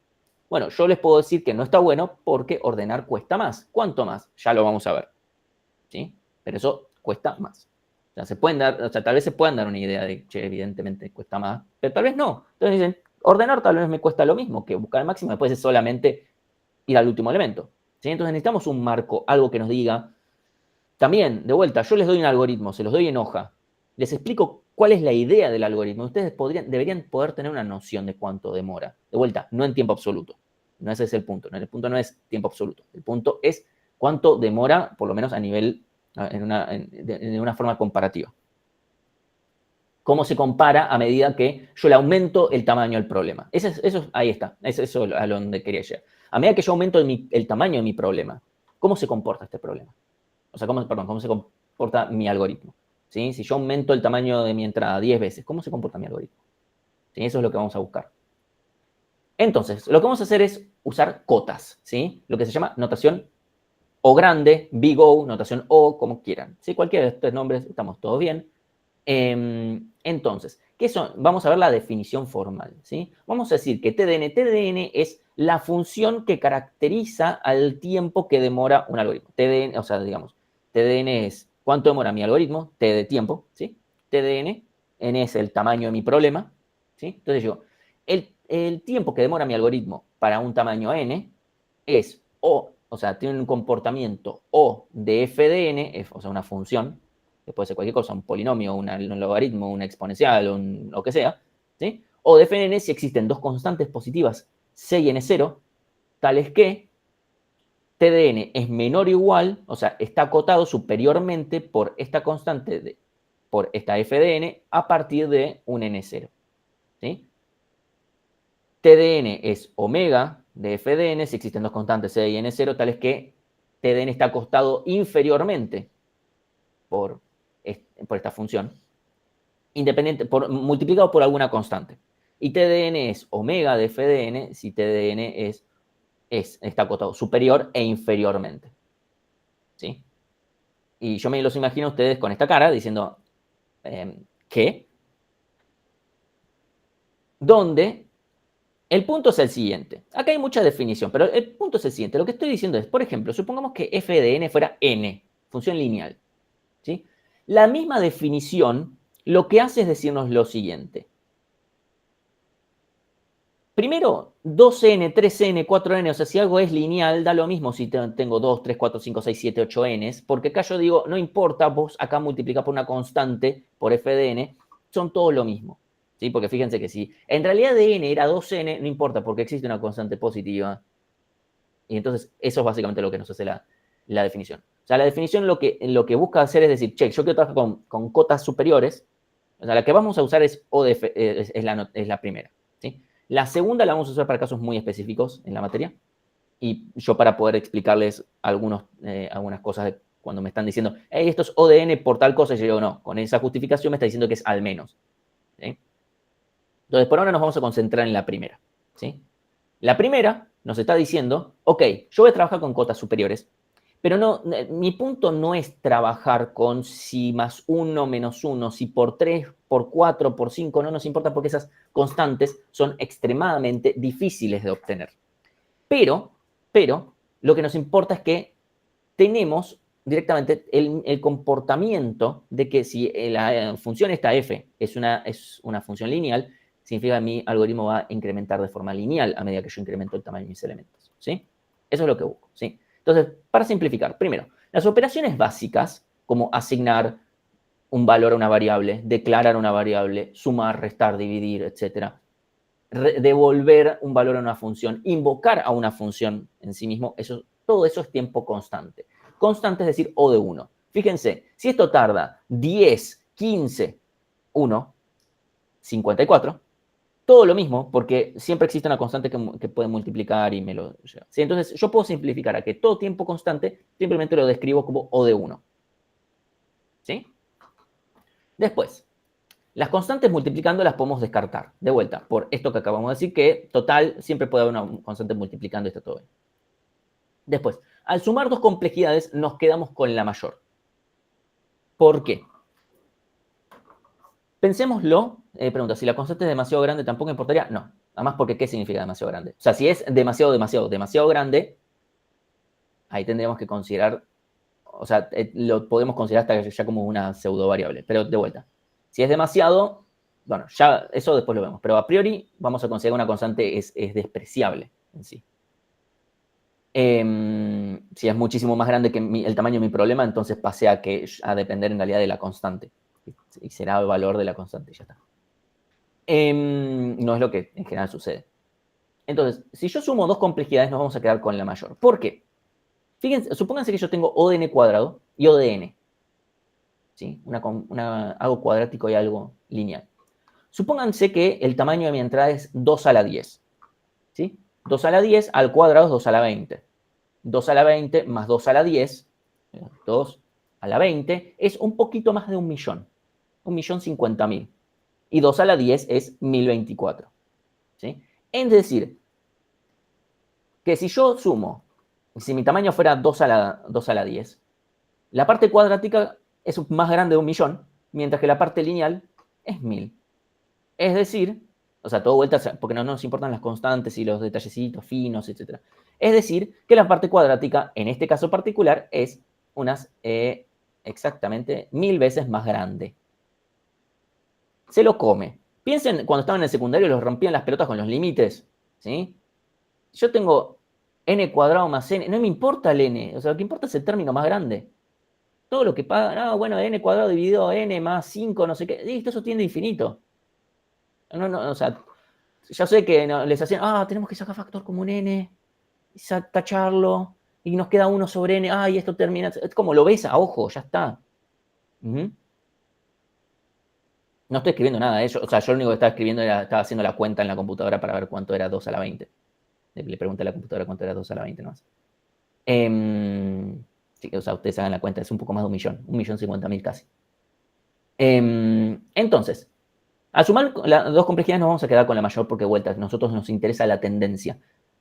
Bueno, yo les puedo decir que no está bueno porque ordenar cuesta más. ¿Cuánto más? Ya lo vamos a ver, ¿sí? Pero eso cuesta más. O sea, tal vez se puedan dar una idea de que evidentemente cuesta más, pero tal vez no. Entonces dicen, ordenar tal vez me cuesta lo mismo que buscar el máximo, después es solamente ir al último elemento. ¿Sí? Entonces necesitamos un marco, algo que nos diga. También, de vuelta, yo les doy un algoritmo, se los doy en hoja. Les explico cuál es la idea del algoritmo. Ustedes deberían poder tener una noción de cuánto demora. De vuelta, no en tiempo absoluto. No ese es el punto. El punto no es tiempo absoluto. El punto es cuánto demora, por lo menos a nivel, de una forma comparativa. Cómo se compara a medida que yo le aumento el tamaño al problema. Ahí está. Eso es a donde quería llegar. A medida que yo aumento el tamaño de mi problema, ¿cómo se comporta este problema? O sea, ¿cómo se comporta mi algoritmo? ¿Sí? Si yo aumento el tamaño de mi entrada 10 veces, ¿cómo se comporta mi algoritmo? ¿Sí? Eso es lo que vamos a buscar. Entonces, lo que vamos a hacer es usar cotas, ¿sí? Lo que se llama notación O grande, big O, notación O, como quieran. ¿Sí? Cualquiera de estos nombres, estamos todos bien. Entonces, ¿qué son? Vamos a ver la definición formal, ¿sí? Vamos a decir que TDN es la función que caracteriza al tiempo que demora un algoritmo. O sea, digamos, TDN es cuánto demora mi algoritmo, T de tiempo, ¿sí? TDN, N es el tamaño de mi problema, ¿sí? Entonces el tiempo que demora mi algoritmo para un tamaño N es o sea, tiene un comportamiento O de f de n, o sea, una función, que puede ser cualquier cosa, un polinomio, un logaritmo, una exponencial, lo que sea, ¿sí? O de f de n si existen dos constantes positivas, c y n0, tales que t de n es menor o igual, o sea, está acotado superiormente por esta constante, por esta f de n, a partir de un n0, ¿sí? T de n es omega de f de n si existen dos constantes c y n0, tales que t de n está acostado inferiormente por esta función, multiplicado por alguna constante. Y t de n es omega de f de n si t de n está acotado superior e inferiormente. ¿Sí? Y yo me los imagino a ustedes con esta cara diciendo, ¿qué? Donde el punto es el siguiente. Acá hay mucha definición, pero el punto es el siguiente. Lo que estoy diciendo es, por ejemplo, supongamos que f de n fuera n, función lineal. ¿Sí? La misma definición lo que hace es decirnos lo siguiente. Primero, 2n, 3n, 4n, o sea, si algo es lineal, da lo mismo si tengo 2, 3, 4, 5, 6, 7, 8 n's, porque acá yo digo, no importa, vos acá multiplicás por una constante, por f de n, son todos lo mismo. ¿Sí? Porque fíjense que si en realidad de n era 2n, no importa, porque existe una constante positiva. Y entonces eso es básicamente lo que nos hace la definición. O sea, la definición lo que busca hacer es decir, che, yo quiero trabajar con cotas superiores. O sea, la que vamos a usar es O de F, es la primera. ¿Sí? La segunda la vamos a usar para casos muy específicos en la materia. Y yo para poder explicarles algunas cosas de cuando me están diciendo, hey, esto es O de N por tal cosa, y yo digo, no, con esa justificación me está diciendo que es al menos. ¿Sí? Entonces, por ahora nos vamos a concentrar en la primera. ¿Sí? La primera nos está diciendo, ok, yo voy a trabajar con cotas superiores, pero no, mi punto no es trabajar con si más 1 menos 1, si por 3, por 4, por 5, no nos importa porque esas constantes son extremadamente difíciles de obtener. Pero lo que nos importa es que tenemos directamente el comportamiento de que si la función esta f es una función lineal, significa que mi algoritmo va a incrementar de forma lineal a medida que yo incremento el tamaño de mis elementos. ¿Sí? Eso es lo que busco. ¿Sí? Entonces, para simplificar, primero, las operaciones básicas, como asignar un valor a una variable, declarar una variable, sumar, restar, dividir, etc., devolver un valor a una función, invocar a una función en sí mismo, todo eso es tiempo constante. Constante es decir, O de 1. Fíjense, si esto tarda 10, 15, 1, 54, todo lo mismo, porque siempre existe una constante que puede multiplicar y me lo lleva. ¿Sí? Entonces, yo puedo simplificar a que todo tiempo constante simplemente lo describo como O de 1. ¿Sí? Después, las constantes multiplicando las podemos descartar, de vuelta, por esto que acabamos de decir, que total siempre puede haber una constante multiplicando y está todo bien. Después, al sumar dos complejidades nos quedamos con la mayor. ¿Por qué? Pensémoslo, pregunta, si la constante es demasiado grande, ¿tampoco importaría? No, además porque ¿qué significa demasiado grande? O sea, si es demasiado grande, ahí tendríamos que considerar, o sea, lo podemos considerar hasta ya como una pseudo variable, pero de vuelta. Si es demasiado, bueno, ya eso después lo vemos, pero a priori vamos a considerar que una constante es despreciable en sí. Si es muchísimo más grande que el tamaño de mi problema, entonces pase a depender en realidad de la constante. Y será el valor de la constante, ya está. No es lo que en general sucede. Entonces, si yo sumo dos complejidades, nos vamos a quedar con la mayor. ¿Por qué? Fíjense, supónganse que yo tengo O de n cuadrado y O de n. ¿Sí? Algo cuadrático y algo lineal. Supónganse que el tamaño de mi entrada es 2 a la 10. ¿Sí? 2 a la 10 al cuadrado es 2 a la 20. 2 a la 20 más 2 a la 10, 2 a la 20, es un poquito más de 1.000.000. 1.050.000. Y 2 a la 10 es 1.024. ¿Sí? Es decir, que si yo sumo, si mi tamaño fuera 2 a la 10, la parte cuadrática es más grande de 1.000.000, mientras que la parte lineal es 1.000. Es decir, o sea, todo vuelta, porque no nos importan las constantes y los detallecitos finos, etc. Es decir, que la parte cuadrática, en este caso particular, es exactamente 1.000 veces más grande. Se lo come. Piensen, cuando estaban en el secundario los rompían las pelotas con los límites, ¿sí? Yo tengo n cuadrado más n, no me importa el n, o sea, lo que importa es el término más grande. Todo lo que paga, bueno, n cuadrado dividido n más 5, no sé qué, listo, eso tiende a infinito. No, o sea, ya sé que les hacían, tenemos que sacar factor común n, y tacharlo, y nos queda 1 sobre n, y esto termina, es como lo ves a ojo, ya está. No estoy escribiendo nada de eso, o sea, yo lo único que estaba escribiendo estaba haciendo la cuenta en la computadora para ver cuánto era 2 a la 20. Le pregunté a la computadora cuánto era 2 a la 20 nomás. Sí, o sea, ustedes hagan la cuenta, es un poco más de 1.050.000 casi. Entonces, al sumar las dos complejidades nos vamos a quedar con la mayor porque, vuelta, a nosotros nos interesa la tendencia.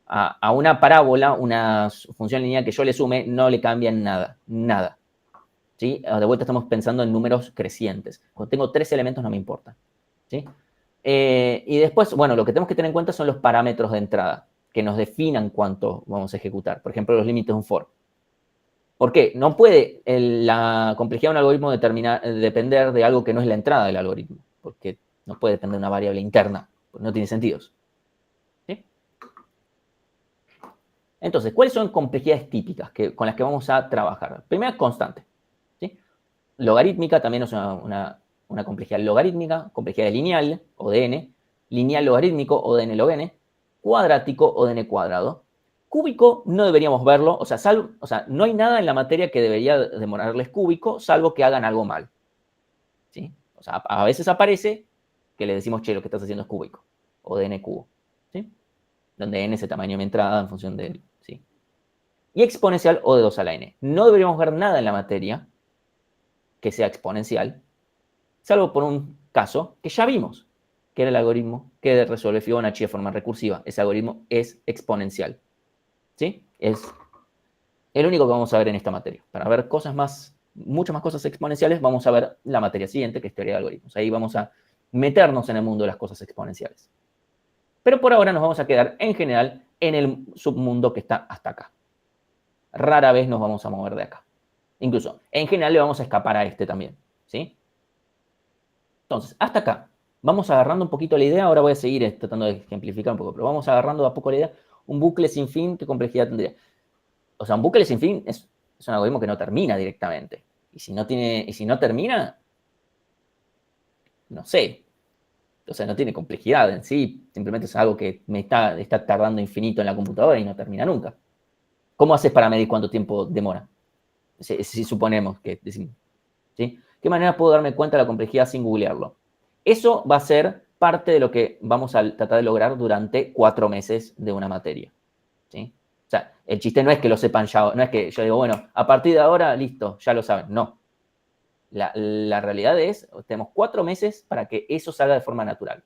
A una parábola, una función lineal que yo le sume, no le cambian nada, nada. ¿Sí? De vuelta estamos pensando en números crecientes. Cuando tengo 3 elementos no me importa. ¿Sí? Y después, bueno, lo que tenemos que tener en cuenta son los parámetros de entrada que nos definan cuánto vamos a ejecutar. Por ejemplo, los límites de un for. ¿Por qué? No puede la complejidad de un algoritmo depender de algo que no es la entrada del algoritmo, porque no puede depender de una variable interna, pues no tiene sentido. ¿Sí? Entonces, ¿cuáles son complejidades típicas con las que vamos a trabajar? Primera, constante. ¿Sí? Logarítmica también es una complejidad logarítmica, complejidad lineal, o de n, lineal logarítmico, o de n log n, cuadrático, o de n cuadrado. Cúbico no deberíamos verlo, o sea, no hay nada en la materia que debería demorarles cúbico, salvo que hagan algo mal. ¿Sí? O sea, a veces aparece que le decimos, che, lo que estás haciendo es cúbico, o de n cubo. ¿Sí? Donde n es el tamaño de mi entrada en función de... ¿sí? Y exponencial, o de 2 a la n. No deberíamos ver nada en la materia que sea exponencial, salvo por un caso que ya vimos, que era el algoritmo que resuelve Fibonacci de forma recursiva. Ese algoritmo es exponencial. ¿Sí? Es el único que vamos a ver en esta materia. Para ver muchas más cosas exponenciales, vamos a ver la materia siguiente, que es teoría de algoritmos. Ahí vamos a meternos en el mundo de las cosas exponenciales. Pero por ahora nos vamos a quedar, en general, en el submundo que está hasta acá. Rara vez nos vamos a mover de acá. Incluso, en general, le vamos a escapar a este también. ¿Sí? Entonces, hasta acá. Vamos agarrando un poquito la idea. Ahora voy a seguir tratando de ejemplificar un poco, pero vamos agarrando de a poco la idea. Un bucle sin fin, ¿qué complejidad tendría? O sea, un bucle sin fin es un algoritmo que no termina directamente. Y si no termina, no sé. o sea, no tiene complejidad en sí, simplemente es algo que me está tardando infinito en la computadora y no termina nunca. ¿Cómo haces para medir cuánto tiempo demora? Si suponemos que decimos, ¿sí? ¿Qué manera puedo darme cuenta de la complejidad sin googlearlo? Eso va a ser parte de lo que vamos a tratar de lograr durante 4 meses de una materia, ¿sí? O sea, el chiste no es que lo sepan ya, no es que yo digo, bueno, a partir de ahora, listo, ya lo saben. No. La realidad es, tenemos 4 meses para que eso salga de forma natural.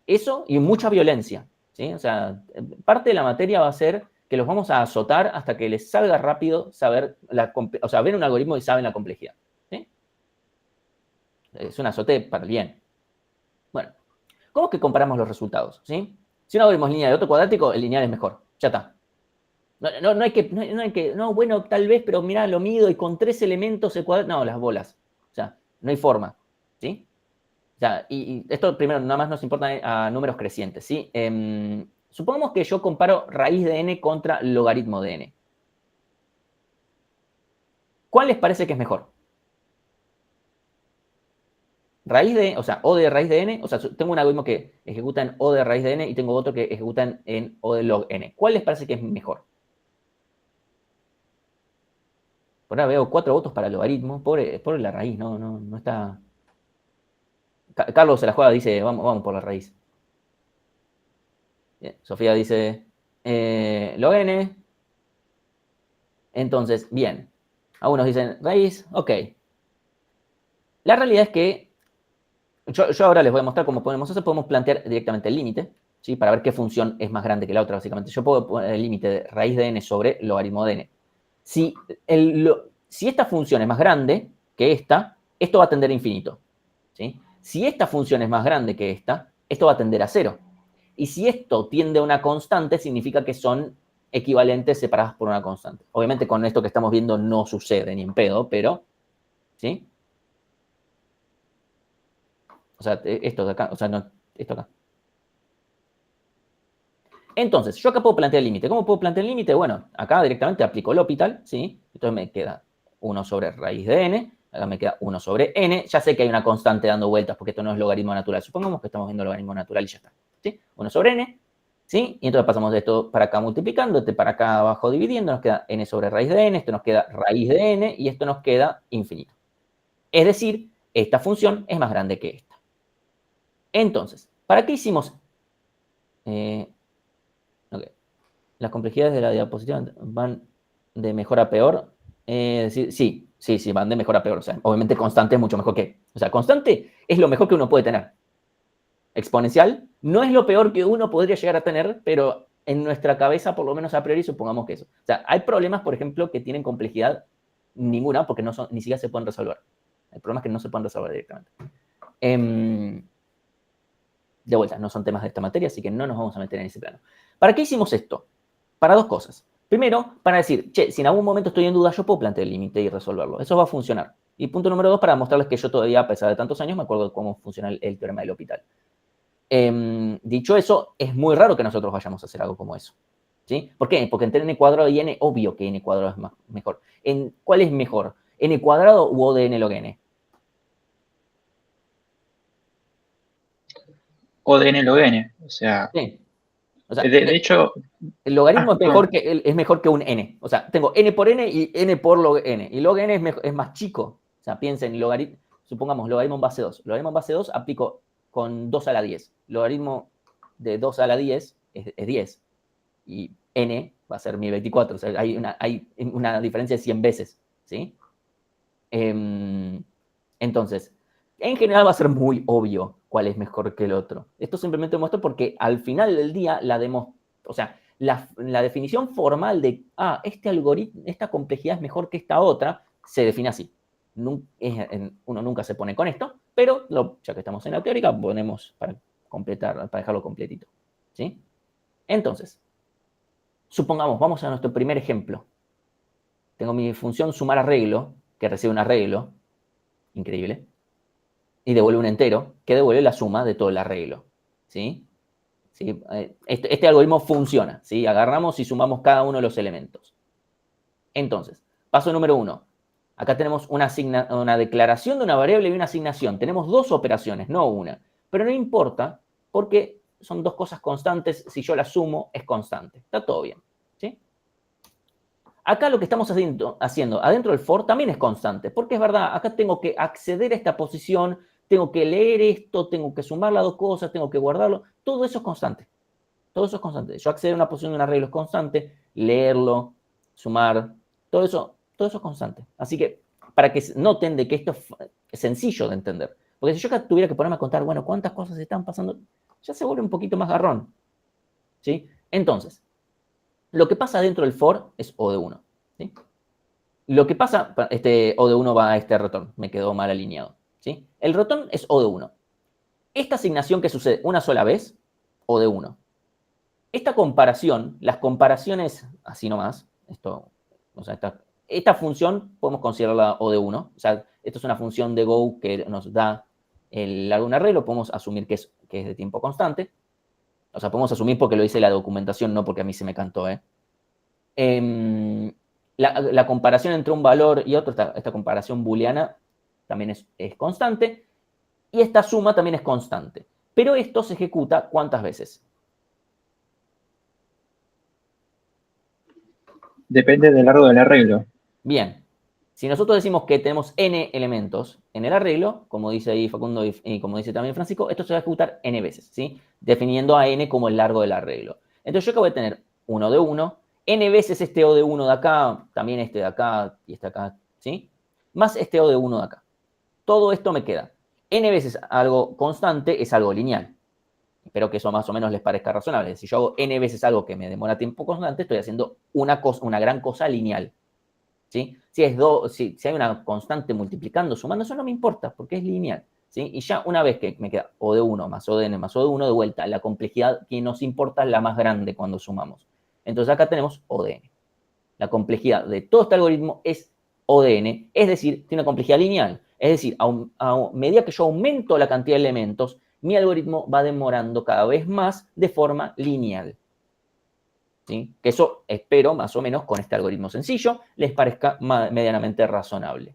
Eso y mucha violencia, ¿sí? O sea, parte de la materia va a ser que los vamos a azotar hasta que les salga rápido saber, o sea, ven un algoritmo y saben la complejidad, ¿sí? Es un azote para el bien. Bueno, ¿cómo es que comparamos los resultados, ¿sí? Si un algoritmo es lineal y otro cuadrático, el lineal es mejor, ya está. No hay que, no, bueno, tal vez, pero mirá, lo mido y con 3 elementos el cuadrado, no, las bolas. O sea, no hay forma, ¿sí? O sea, y esto primero nada más nos importa a números crecientes, ¿sí? Supongamos que yo comparo raíz de n contra logaritmo de n. ¿Cuál les parece que es mejor? Raíz de, o sea, o de raíz de n, o sea, tengo un algoritmo que ejecuta en o de raíz de n y tengo otro que ejecuta en o de log n. ¿Cuál les parece que es mejor? Por ahora veo 4 votos para el logaritmo. Pobre la raíz, no está... Carlos se la juega, dice, vamos por la raíz. Bien, Sofía dice, log n. Entonces, bien. Algunos dicen raíz, ok. La realidad es que yo ahora les voy a mostrar cómo podemos hacer. Podemos plantear directamente el límite, ¿sí? Para ver qué función es más grande que la otra, básicamente. Yo puedo poner el límite de raíz de n sobre logaritmo de n. Si esta función es más grande que esta, esto va a tender a infinito, ¿sí? Si esta función es más grande que esta, esto va a tender a 0. Y si esto tiende a una constante, significa que son equivalentes separadas por una constante. Obviamente con esto que estamos viendo no sucede ni en pedo, pero, ¿sí? O sea, esto de acá, o sea, no, esto acá. Entonces, yo acá puedo plantear el límite. ¿Cómo puedo plantear el límite? Bueno, acá directamente aplico el L'Hopital, ¿sí? Entonces me queda 1 sobre raíz de n, acá me queda 1 sobre n. Ya sé que hay una constante dando vueltas porque esto no es logaritmo natural. Supongamos que estamos viendo logaritmo natural y ya está, ¿sí? 1 sobre n, ¿sí? Y entonces pasamos de esto para acá multiplicando, este para acá abajo dividiendo, nos queda n sobre raíz de n, esto nos queda raíz de n y esto nos queda infinito. Es decir, esta función es más grande que esta. Entonces, ¿para qué hicimos? Okay. Las complejidades de la diapositiva van de mejor a peor. Sí, van de mejor a peor. O sea, obviamente constante es mucho mejor que... O sea, constante es lo mejor que uno puede tener. Exponencial no es lo peor que uno podría llegar a tener, pero en nuestra cabeza, por lo menos a priori, supongamos que eso. O sea, hay problemas, por ejemplo, que tienen complejidad ninguna porque ni siquiera se pueden resolver. Hay problemas que no se pueden resolver directamente. De vuelta, no son temas de esta materia, así que no nos vamos a meter en ese plano. ¿Para qué hicimos esto? Para 2 cosas. Primero, para decir, che, si en algún momento estoy en duda, yo puedo plantear el límite y resolverlo. Eso va a funcionar. Y punto número 2, para mostrarles que yo todavía, a pesar de tantos años, me acuerdo de cómo funciona el teorema del L'Hopital. Dicho eso, es muy raro que nosotros vayamos a hacer algo como eso, ¿sí? ¿Por qué? Porque entre n cuadrado y n, obvio que n cuadrado es mejor. ¿Cuál es mejor? ¿N cuadrado u O de n log n? O de n log n, o sea... Sí. O sea, de hecho... el logaritmo es mejor que un n. O sea, tengo n por n y n por log n. Y log n es más chico. O sea, piensen, supongamos logaritmo en base 2. Logaritmo en base 2 aplico con 2 a la 10. Logaritmo de 2 a la 10 es 10. Y n va a ser 1024. O sea, hay una diferencia de 100 veces, ¿sí? Entonces, en general va a ser muy obvio cuál es mejor que el otro. Esto simplemente muestro porque al final del día o sea, la definición formal de, este algoritmo, esta complejidad es mejor que esta otra, se define así. Uno nunca se pone con esto, pero ya que estamos en la teórica, ponemos para dejarlo completito, ¿sí? Entonces, supongamos, vamos a nuestro primer ejemplo. Tengo mi función sumar arreglo, que recibe un arreglo, increíble, y devuelve un entero, que devuelve la suma de todo el arreglo, ¿sí? ¿Sí? Este algoritmo funciona, ¿sí? Agarramos y sumamos cada uno de los elementos. Entonces, paso número 1. Acá tenemos una declaración de una variable y una asignación. Tenemos 2 operaciones, no una. pero no importa porque son dos cosas constantes. Si yo las sumo, es constante. Está todo bien, ¿sí? Acá lo que estamos haciendo adentro del for también es constante, porque es verdad, acá tengo que acceder a esta posición, tengo que leer esto, tengo que sumar las dos cosas, tengo que guardarlo. Todo eso es constante. Todo eso es constante. Yo acceder a una posición de un arreglo es constante, leerlo, sumar, todo eso es constante. Así que para que noten de que esto es sencillo de entender. Porque si yo acá tuviera que ponerme a contar, bueno, cuántas cosas están pasando, ya se vuelve un poquito más garrón. ¿Sí? Entonces, lo que pasa dentro del for es O de 1. ¿Sí? Lo que pasa, O de 1 va a este return, me quedó mal alineado. ¿Sí? El return es O de 1. Esta asignación que sucede una sola vez, O de 1. Esta comparación, las comparaciones, así nomás, esta función podemos considerarla O de 1. O sea, esto es una función de Go que nos da el largo de un arreglo, podemos asumir que es de tiempo constante. O sea, podemos asumir porque lo dice la documentación, no porque a mí se me cantó, la comparación entre un valor y otro, esta comparación booleana, también es constante. Y esta suma también es constante. Pero esto se ejecuta ¿cuántas veces? Depende del largo del arreglo. Bien. Si nosotros decimos que tenemos n elementos en el arreglo, como dice ahí Facundo y como dice también Francisco, esto se va a ejecutar n veces, ¿sí? Definiendo a n como el largo del arreglo. Entonces yo acá voy a tener uno de 1, n veces este O de 1 de acá, también este de acá y este de acá, ¿sí? Más este O de 1 de acá. Todo esto me queda. N veces algo constante es algo lineal. Espero que eso más o menos les parezca razonable. Si yo hago n veces algo que me demora tiempo constante, estoy haciendo una gran cosa lineal. ¿Sí? Si hay una constante multiplicando, sumando, eso no me importa, porque es lineal. ¿Sí? Y ya una vez que me queda O de 1 más O de n más O de 1, de vuelta, la complejidad que nos importa es la más grande cuando sumamos. Entonces acá tenemos O de n. La complejidad de todo este algoritmo es O de n, es decir, tiene una complejidad lineal. Es decir, a medida que yo aumento la cantidad de elementos, mi algoritmo va demorando cada vez más de forma lineal. ¿Sí? Que eso espero más o menos con este algoritmo sencillo les parezca medianamente razonable.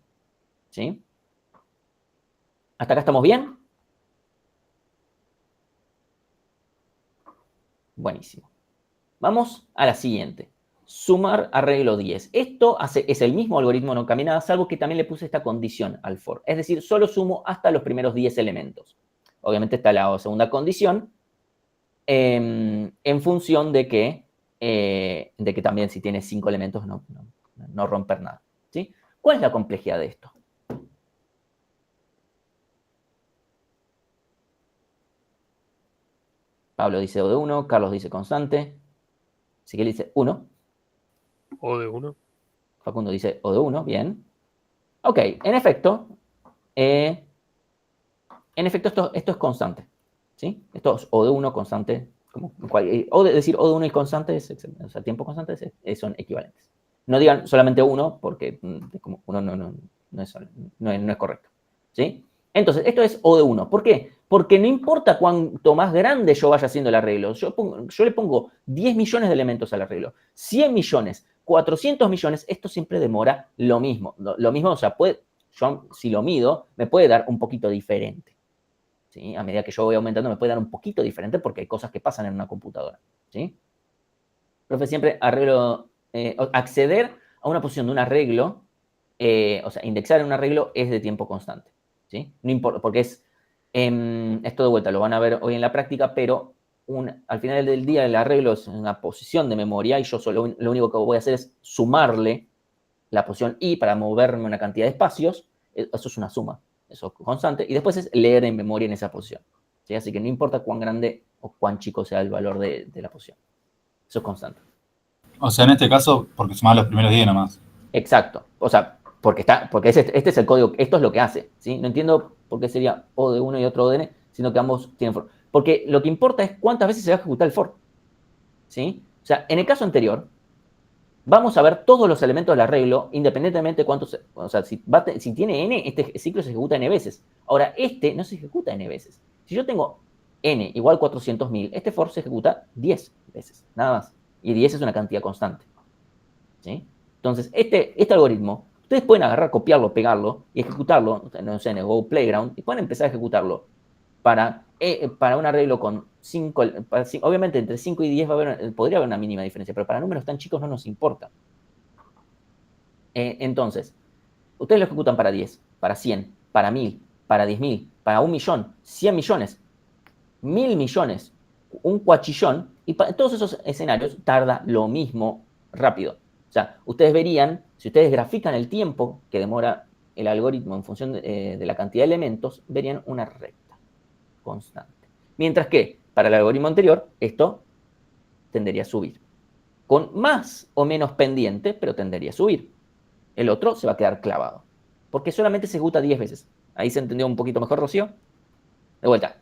¿Sí? ¿Hasta acá estamos bien? Buenísimo. Vamos a la siguiente. Sumar arreglo 10. Esto es el mismo algoritmo, no cambia nada, salvo que también le puse esta condición al for. Es decir, solo sumo hasta los primeros 10 elementos. Obviamente está la segunda condición en función de que también si tiene 5 elementos no romper nada. ¿Sí? ¿Cuál es la complejidad de esto? Pablo dice O de 1, Carlos dice constante, Ezequiel dice 1. O de 1. Facundo dice O de 1, bien. Ok, en efecto, esto es constante. ¿Sí? Esto es O de 1 constante. Decir O de 1 y constante, o sea, tiempo constante, son equivalentes. No digan solamente 1, porque como 1 no es correcto. ¿Sí? Entonces, esto es O de 1. ¿Por qué? Porque no importa cuánto más grande yo vaya haciendo el arreglo. Yo le pongo 10 millones de elementos al arreglo. 100 millones, 400 millones, esto siempre demora lo mismo. Lo mismo, o sea, yo si lo mido, me puede dar un poquito diferente. ¿Sí? A medida que yo voy aumentando, me puede dar un poquito diferente porque hay cosas que pasan en una computadora. ¿Sí? Profe, siempre acceder a una posición de un arreglo, o sea, indexar en un arreglo es de tiempo constante. ¿Sí? No importa, porque esto de vuelta lo van a ver hoy en la práctica, pero al final del día el arreglo es una posición de memoria y yo lo único que voy a hacer es sumarle la posición i para moverme una cantidad de espacios. Eso es una suma, eso es constante, y después es leer en memoria en esa posición. ¿Sí? Así que no importa cuán grande o cuán chico sea el valor de la posición. Eso es constante. O sea, en este caso, porque sumás los primeros 10 nomás. Exacto. O sea, porque este es el código, esto es lo que hace. ¿Sí? No entiendo por qué sería O de 1 y otro O de n, sino que ambos tienen for. Porque lo que importa es cuántas veces se va a ejecutar el for. ¿Sí? O sea, en el caso anterior, vamos a ver todos los elementos del arreglo, independientemente de cuántos, o sea, si tiene n, este ciclo se ejecuta n veces. Ahora, este no se ejecuta n veces. Si yo tengo n igual 400.000, este for se ejecuta 10 veces, nada más. Y 10 es una cantidad constante. ¿Sí? Entonces, este algoritmo, ustedes pueden agarrar, copiarlo, pegarlo y ejecutarlo, no sé, en el Go Playground, y pueden empezar a ejecutarlo para un arreglo con 5, obviamente entre 5 y 10 podría haber una mínima diferencia, pero para números tan chicos no nos importa. Entonces, ustedes lo ejecutan para 10, para 100, para 1000, para 10.000, para 1 millón, 100 millones, 1000 millones, un cuachillón, y para todos esos escenarios tarda lo mismo rápido. O sea, ustedes verían, si ustedes grafican el tiempo que demora el algoritmo en función de la cantidad de elementos, verían una recta constante. Mientras que para el algoritmo anterior, esto tendería a subir. Con más o menos pendiente, pero tendería a subir. El otro se va a quedar clavado. Porque solamente se ejecuta 10 veces. Ahí se entendió un poquito mejor, Rocío. De vuelta.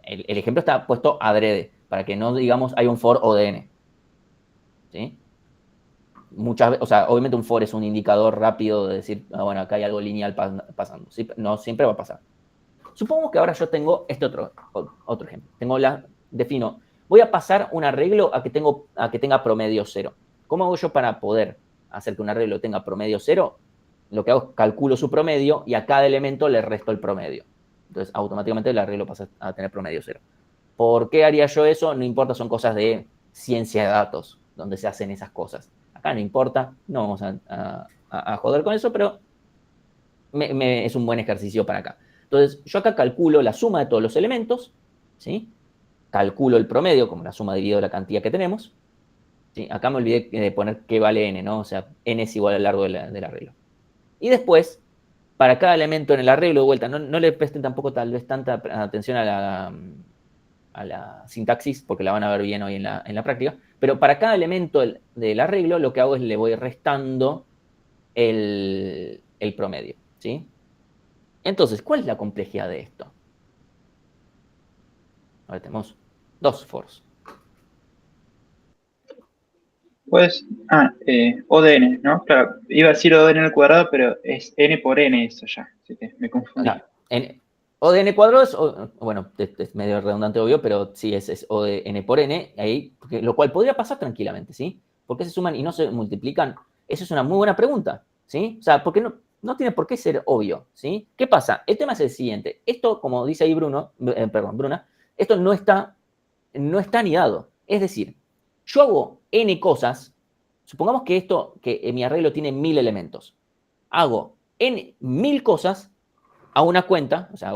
El ejemplo está puesto adrede, para que no digamos hay un for ODN. ¿Sí? Muchas veces, o sea, obviamente un for es un indicador rápido de decir, bueno, acá hay algo lineal pasando. ¿Sí? No siempre va a pasar. Supongamos que ahora yo tengo este otro ejemplo. Defino, voy a pasar un arreglo a que tenga promedio 0. ¿Cómo hago yo para poder hacer que un arreglo tenga promedio 0? Lo que hago es calculo su promedio y a cada elemento le resto el promedio. Entonces, automáticamente el arreglo pasa a tener promedio 0. ¿Por qué haría yo eso? No importa, son cosas de ciencia de datos, donde se hacen esas cosas. Acá no importa, no vamos a joder con eso, pero es un buen ejercicio para acá. Entonces, yo acá calculo la suma de todos los elementos, ¿sí? Calculo el promedio como la suma dividido la cantidad que tenemos. ¿Sí? Acá me olvidé de poner qué vale n, ¿no? O sea, n es igual al largo del arreglo. Y después, para cada elemento en el arreglo, de vuelta, no le presten tampoco tal vez tanta atención a la sintaxis, porque la van a ver bien hoy en la práctica, pero para cada elemento del arreglo, lo que hago es le voy restando el promedio, ¿sí? Entonces, ¿cuál es la complejidad de esto? Ahora tenemos 2 fors. Pues, ODN, ¿no? Claro, iba a decir ODN al cuadrado, pero es n por n eso ya, así que me confundí. ODN cuadrado es, bueno, es medio redundante, obvio, pero sí es ODN por n, ahí, lo cual podría pasar tranquilamente, ¿sí? ¿Por qué se suman y no se multiplican? Eso es una muy buena pregunta, ¿sí? O sea, porque no tiene por qué ser obvio, ¿sí? ¿Qué pasa? El tema es el siguiente. Esto, como dice ahí Bruna, esto no está anidado. Es decir, yo hago n cosas, supongamos que mi arreglo tiene 1000 elementos. Hago n 1000 cosas a una cuenta, o sea,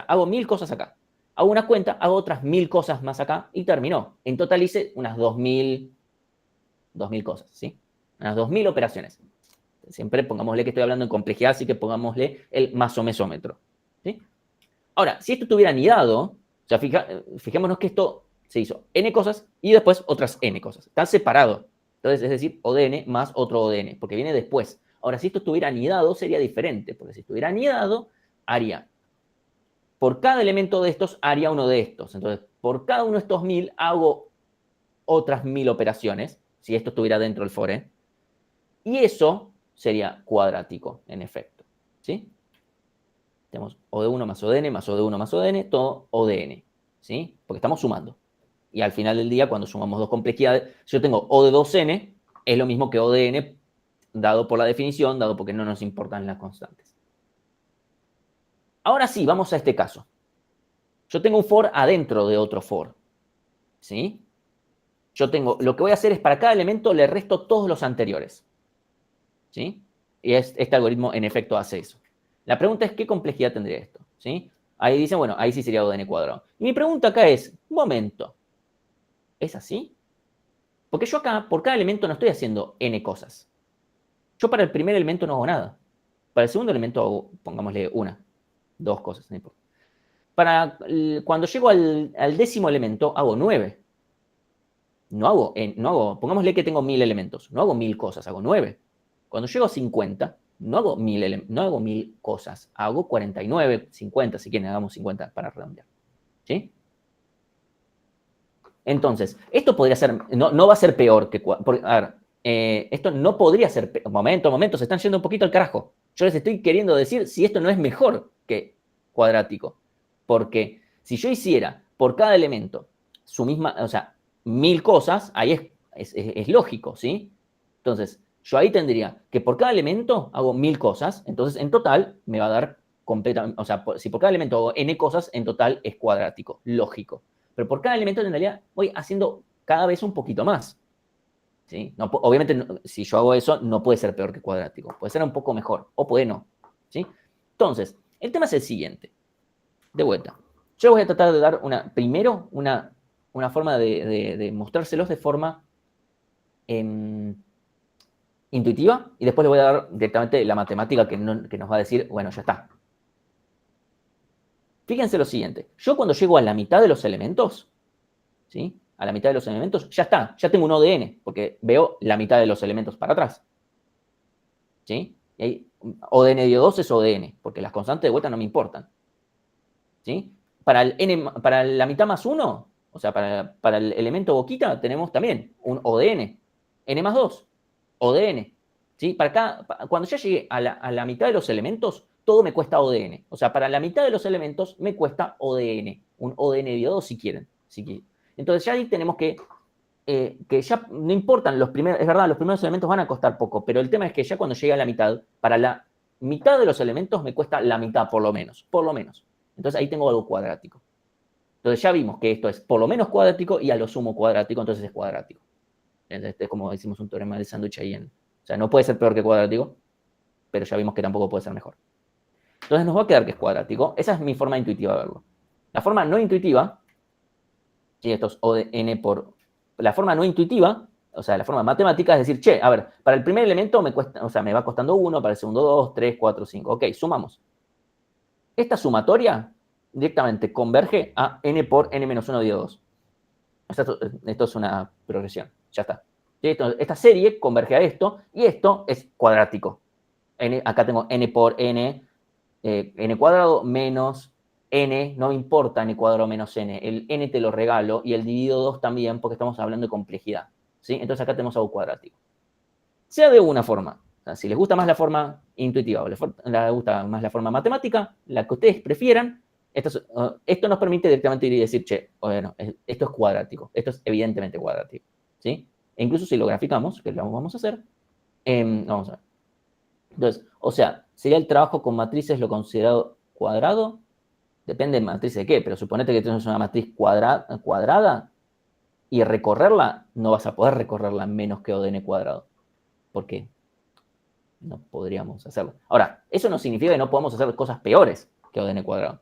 hago 1000 cosas acá. Hago una cuenta, hago otras 1000 cosas más acá y terminó. En total hice unas 2000 cosas, ¿sí? Unas 2000 operaciones. Siempre pongámosle que estoy hablando en complejidad, así que pongámosle el masomesómetro, ¿sí? Ahora, si esto estuviera anidado, o sea, fijémonos que esto se hizo n cosas y después otras n cosas. Están separados. Entonces, es decir, ODN más otro ODN, porque viene después. Ahora, si esto estuviera anidado, sería diferente, porque si estuviera anidado, haría, por cada elemento de estos, haría uno de estos. Entonces, por cada uno de estos 1000, hago otras 1000 operaciones, si esto estuviera dentro del for, ¿eh? Y eso sería cuadrático, en efecto, ¿sí? Tenemos O de 1 más ODN más O de 1 más ODN, todo ODN, ¿sí? Porque estamos sumando. Y al final del día, cuando sumamos dos complejidades, si yo tengo O de 2n, es lo mismo que ODN, dado por la definición, dado porque no nos importan las constantes. Ahora sí, vamos a este caso. Yo tengo un for adentro de otro for, ¿sí? Lo que voy a hacer es para cada elemento le resto todos los anteriores, ¿sí? Y este algoritmo en efecto hace eso. La pregunta es, ¿qué complejidad tendría esto? ¿Sí? Ahí dicen, bueno, ahí sí sería ODN cuadrado. Y mi pregunta acá es, un momento, ¿es así? Porque yo acá, por cada elemento, no estoy haciendo n cosas. Yo para el primer elemento no hago nada. Para el segundo elemento hago, pongámosle, 2 cosas, no importa. Cuando llego al 10º elemento, hago 9. No hago, pongámosle que tengo 1000 elementos. No hago 1000 cosas, hago 9. Cuando llego a 50, no hago 1000 cosas. Hago 49, 50, si quieren, hagamos 50 para redondear. ¿Sí? Entonces, esto podría ser, no va a ser peor que, a ver, esto no podría ser, momento, se están yendo un poquito al carajo. Yo les estoy queriendo decir si esto no es mejor que cuadrático. Porque si yo hiciera por cada elemento su misma, o sea, 1000 cosas, ahí es lógico, ¿sí? Entonces, yo ahí tendría que por cada elemento hago 1000 cosas, entonces en total me va a dar completamente, o sea, si por cada elemento hago n cosas, en total es cuadrático, lógico. Pero por cada elemento en realidad voy haciendo cada vez un poquito más. ¿Sí? No, obviamente, si yo hago eso, no puede ser peor que cuadrático. Puede ser un poco mejor, o puede no. ¿Sí? Entonces, el tema es el siguiente. De vuelta. Yo voy a tratar de dar primero una forma de mostrárselos de forma intuitiva, y después le voy a dar directamente la matemática que nos va a decir, bueno, ya está. Fíjense lo siguiente. Yo cuando llego a la mitad de los elementos, ¿sí? A la mitad de los elementos, ya está. Ya tengo un O de n, porque veo la mitad de los elementos para atrás. ¿Sí? Y ahí, O de n dio 2 es O de n, porque las constantes de vuelta no me importan. ¿Sí? Para la mitad más 1, o sea, para el elemento boquita, tenemos también un O de n. N más 2, O de n. ¿Sí? Cuando ya llegué a la mitad de los elementos, todo me cuesta O de n. O sea, para la mitad de los elementos me cuesta O de n. Un O de n dio 2 si quieren. Entonces ya ahí tenemos que ya no importan los primeros, es verdad, los primeros elementos van a costar poco, pero el tema es que ya cuando llegue a la mitad, para la mitad de los elementos me cuesta la mitad por lo menos. Entonces ahí tengo algo cuadrático. Entonces ya vimos que esto es por lo menos cuadrático y a lo sumo cuadrático, entonces es cuadrático. Este es como decimos un teorema del sándwich ahí. O sea, no puede ser peor que cuadrático, pero ya vimos que tampoco puede ser mejor. Entonces nos va a quedar que es cuadrático. Esa es mi forma intuitiva de verlo. La forma no intuitiva, ¿sí? Esto es O de n por... La forma no intuitiva, o sea, la forma matemática es decir, che, a ver, para el primer elemento me va costando 1, para el segundo 2, 3, 4, 5. Ok, sumamos. Esta sumatoria directamente converge a n por n menos 1 dio 2. Esto es una progresión, ya está. Esta serie converge a esto, y esto es cuadrático. Acá tengo n por n, n cuadrado menos n, no importa n cuadrado menos n, el n te lo regalo, y el dividido 2 también, porque estamos hablando de complejidad. ¿Sí? Entonces acá tenemos algo cuadrático. Sea de una forma, o sea, si les gusta más la forma intuitiva o les gusta más la forma matemática, la que ustedes prefieran, esto nos permite directamente ir y decir, che, bueno, esto es cuadrático, esto es evidentemente cuadrático. ¿Sí? E incluso si lo graficamos, que lo vamos a hacer, vamos a ver. Entonces, o sea, ¿sería el trabajo con matrices lo considerado cuadrado? Depende de matriz de qué, pero suponete que tienes una matriz cuadrada y recorrerla, no vas a poder recorrerla menos que O de n cuadrado. ¿Por qué? No podríamos hacerlo. Ahora, eso no significa que no podamos hacer cosas peores que O de n cuadrado.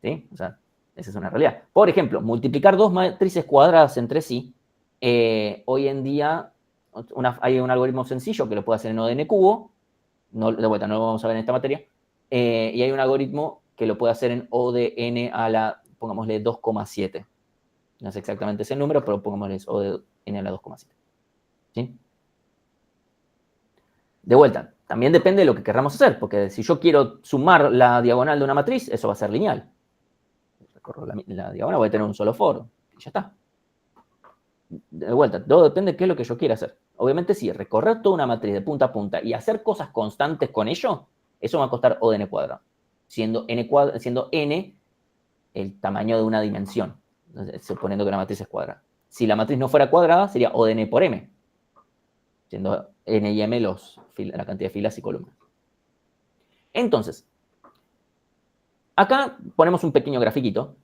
¿Sí? O sea, esa es una realidad. Por ejemplo, multiplicar dos matrices cuadradas entre sí, hoy en día hay un algoritmo sencillo que lo puede hacer en O de n cubo, de vuelta, no lo vamos a ver en esta materia, y hay un algoritmo que lo puede hacer en O de n a la, pongámosle, 2,7. No sé exactamente ese número, pero pongámosle O de n a la 2,7. ¿Sí? De vuelta, también depende de lo que queramos hacer, porque si yo quiero sumar la diagonal de una matriz, eso va a ser lineal. Recorro la diagonal, voy a tener un solo foro, y ya está. De vuelta, todo depende de qué es lo que yo quiera hacer. Obviamente, sí, recorrer toda una matriz de punta a punta y hacer cosas constantes con ello, eso va a costar O de n cuadrado, siendo n el tamaño de una dimensión, suponiendo que la matriz es cuadrada. Si la matriz no fuera cuadrada, sería O de n por m, siendo n y m la cantidad de filas y columnas. Entonces, acá ponemos un pequeño grafiquito.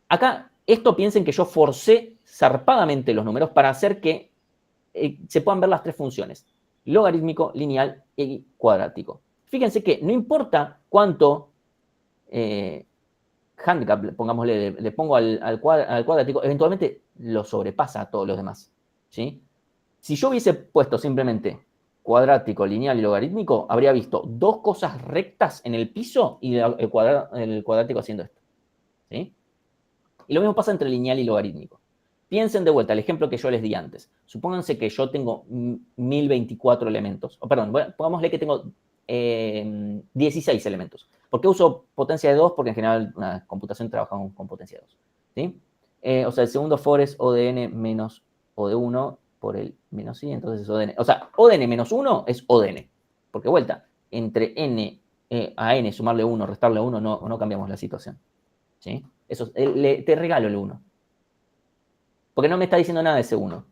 Acá, esto piensen que yo forcé zarpadamente los números para hacer que se puedan ver las tres funciones: logarítmico, lineal y cuadrático. Fíjense que no importa cuánto handicap, pongámosle, le pongo al cuadrático, eventualmente lo sobrepasa a todos los demás. ¿Sí? Si yo hubiese puesto simplemente cuadrático, lineal y logarítmico, habría visto dos cosas rectas en el piso y el cuadrático haciendo esto. ¿Sí? Y lo mismo pasa entre lineal y logarítmico. Piensen de vuelta el ejemplo que yo les di antes. Supónganse que yo tengo 1024 elementos. Pongámosle que tengo 16 elementos. ¿Por qué uso potencia de 2? Porque en general una computación trabaja con potencia de 2. ¿Sí? O sea, el segundo for es O de n menos O de 1 por el menos i, entonces es O de n. O sea, O de n menos 1 es O de n. Porque vuelta, entre n a n sumarle 1, restarle 1, no cambiamos la situación. ¿Sí? Eso, te regalo el 1. Porque no me está diciendo nada de ese 1.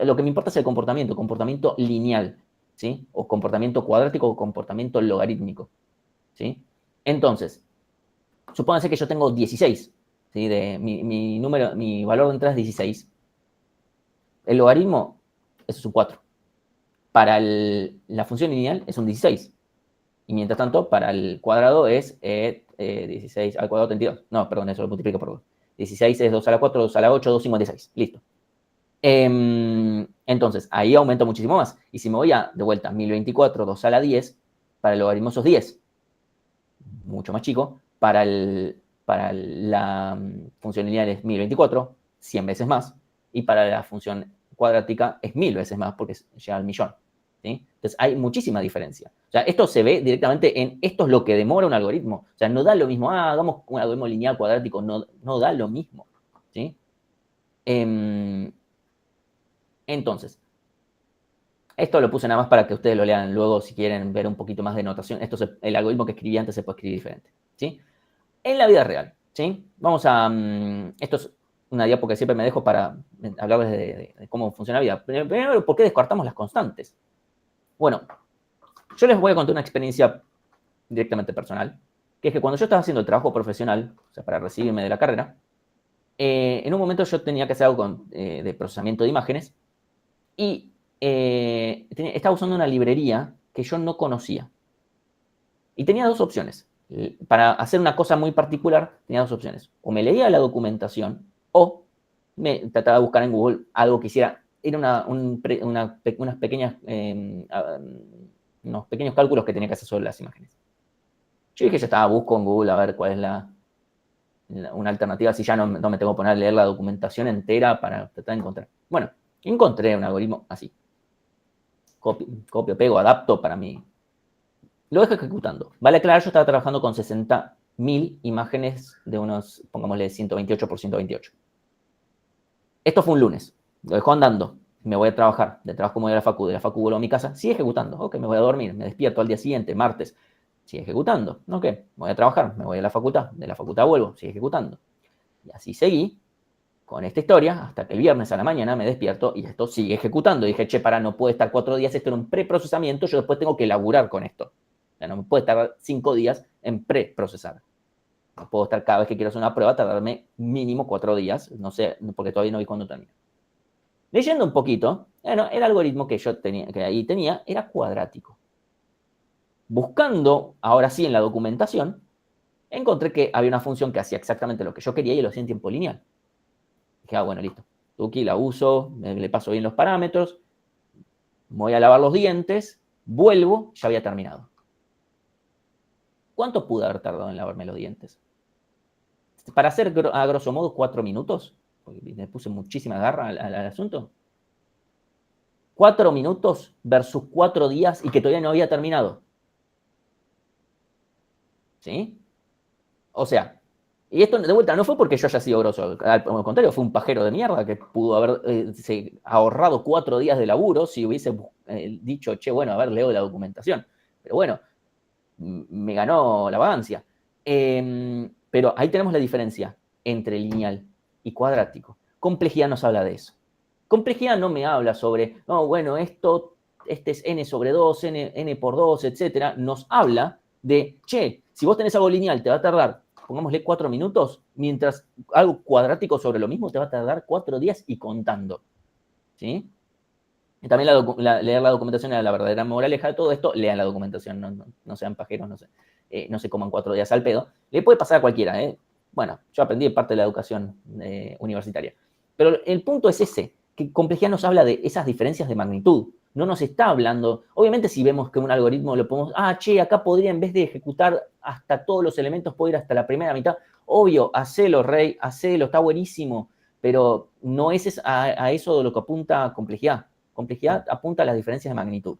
Lo que me importa es el comportamiento lineal, ¿sí? O comportamiento cuadrático o comportamiento logarítmico, ¿sí? Entonces, supónganse que yo tengo 16, ¿sí? Mi valor de entrada es 16. El logaritmo es un 4. Para la función lineal es un 16. Y mientras tanto, para el cuadrado es 16 al cuadrado 32. No, perdón, eso lo multiplico por 2. 16 es 2 a la 4, 2 a la 8, 2,56. Listo. Entonces, ahí aumenta muchísimo más. Y si me voy de vuelta, 1024, 2 a la 10, para el logaritmo esos 10. Mucho más chico. Para la función lineal es 1024, 100 veces más. Y para la función cuadrática es 1000 veces más, porque llega al millón. ¿Sí? Entonces, hay muchísima diferencia. O sea, esto se ve directamente en esto es lo que demora un algoritmo. O sea, no da lo mismo, hagamos un algoritmo lineal cuadrático, no da lo mismo. ¿Sí? Entonces, esto lo puse nada más para que ustedes lo lean luego si quieren ver un poquito más de notación. El algoritmo que escribí antes se puede escribir diferente. ¿Sí? En la vida real, ¿sí? Vamos a... esto es una diapo que siempre me dejo para hablarles de cómo funciona la vida. Primero, ¿por qué descartamos las constantes? Bueno, yo les voy a contar una experiencia directamente personal, que es que cuando yo estaba haciendo el trabajo profesional, o sea, para recibirme de la carrera, en un momento yo tenía que hacer algo de procesamiento de imágenes y estaba usando una librería que yo no conocía. Y tenía dos opciones. Para hacer una cosa muy particular, tenía dos opciones. O me leía la documentación o me trataba de buscar en Google algo que hiciera. Era unos pequeños cálculos que tenía que hacer sobre las imágenes. Yo dije, ya estaba, busco en Google a ver cuál es una alternativa, si ya no me tengo que poner a leer la documentación entera para tratar de encontrar. Bueno, encontré un algoritmo así. Copio, pego, adapto para mí. Lo dejo ejecutando. Vale aclarar, yo estaba trabajando con 60.000 imágenes de unos, pongámosle, 128 por 128. Esto fue un lunes. Lo dejo andando. Me voy a trabajar. De trabajo me voy a la facu. De la facu vuelvo a mi casa. Sigue ejecutando. Ok, me voy a dormir. Me despierto al día siguiente, martes. Sigue ejecutando. Ok, voy a trabajar. Me voy a la facultad. De la facultad vuelvo. Sigue ejecutando. Y así seguí con esta historia hasta que el viernes a la mañana me despierto y esto sigue ejecutando. Y dije, che, no puede estar 4 días. Esto en un preprocesamiento. Yo después tengo que laburar con esto. O sea, no me puede tardar 5 días en preprocesar. No puedo estar cada vez que quiero hacer una prueba, tardarme mínimo 4 días. No sé, porque todavía no vi cuándo termina. Leyendo un poquito, bueno, el algoritmo que yo tenía, que ahí tenía, era cuadrático. Buscando, ahora sí, en la documentación, encontré que había una función que hacía exactamente lo que yo quería y lo hacía en tiempo lineal. Dije, bueno, listo. Tuki, la uso, le paso bien los parámetros, voy a lavar los dientes, vuelvo, ya había terminado. ¿Cuánto pude haber tardado en lavarme los dientes? Para hacer, a grosso modo, 4 minutos, porque le puse muchísima garra al asunto. 4 minutos versus 4 días y que todavía no había terminado. ¿Sí? O sea, y esto de vuelta no fue porque yo haya sido grosso, al contrario, fue un pajero de mierda que pudo haber ahorrado 4 días de laburo si hubiese dicho, che, bueno, a ver, leo la documentación. Pero bueno, me ganó la vagancia. Pero ahí tenemos la diferencia entre lineal y cuadrático. Complejidad nos habla de eso. Complejidad no me habla sobre, no, bueno, este es n sobre 2, n por 2, etc. Nos habla de, che, si vos tenés algo lineal, te va a tardar, pongámosle 4 minutos, mientras algo cuadrático sobre lo mismo te va a tardar 4 días y contando. ¿Sí? Y también leer la documentación era la verdadera moraleja de todo esto. Lean la documentación, no sean pajeros, no se coman 4 días al pedo. Le puede pasar a cualquiera, ¿eh? Bueno, yo aprendí parte de la educación universitaria. Pero el punto es ese, que complejidad nos habla de esas diferencias de magnitud. No nos está hablando, obviamente si vemos que un algoritmo lo podemos, che, acá podría en vez de ejecutar hasta todos los elementos, puedo ir hasta la primera mitad. Obvio, hacelo, Rey, hacelo, está buenísimo. Pero no es a eso de lo que apunta complejidad. Complejidad apunta a las diferencias de magnitud.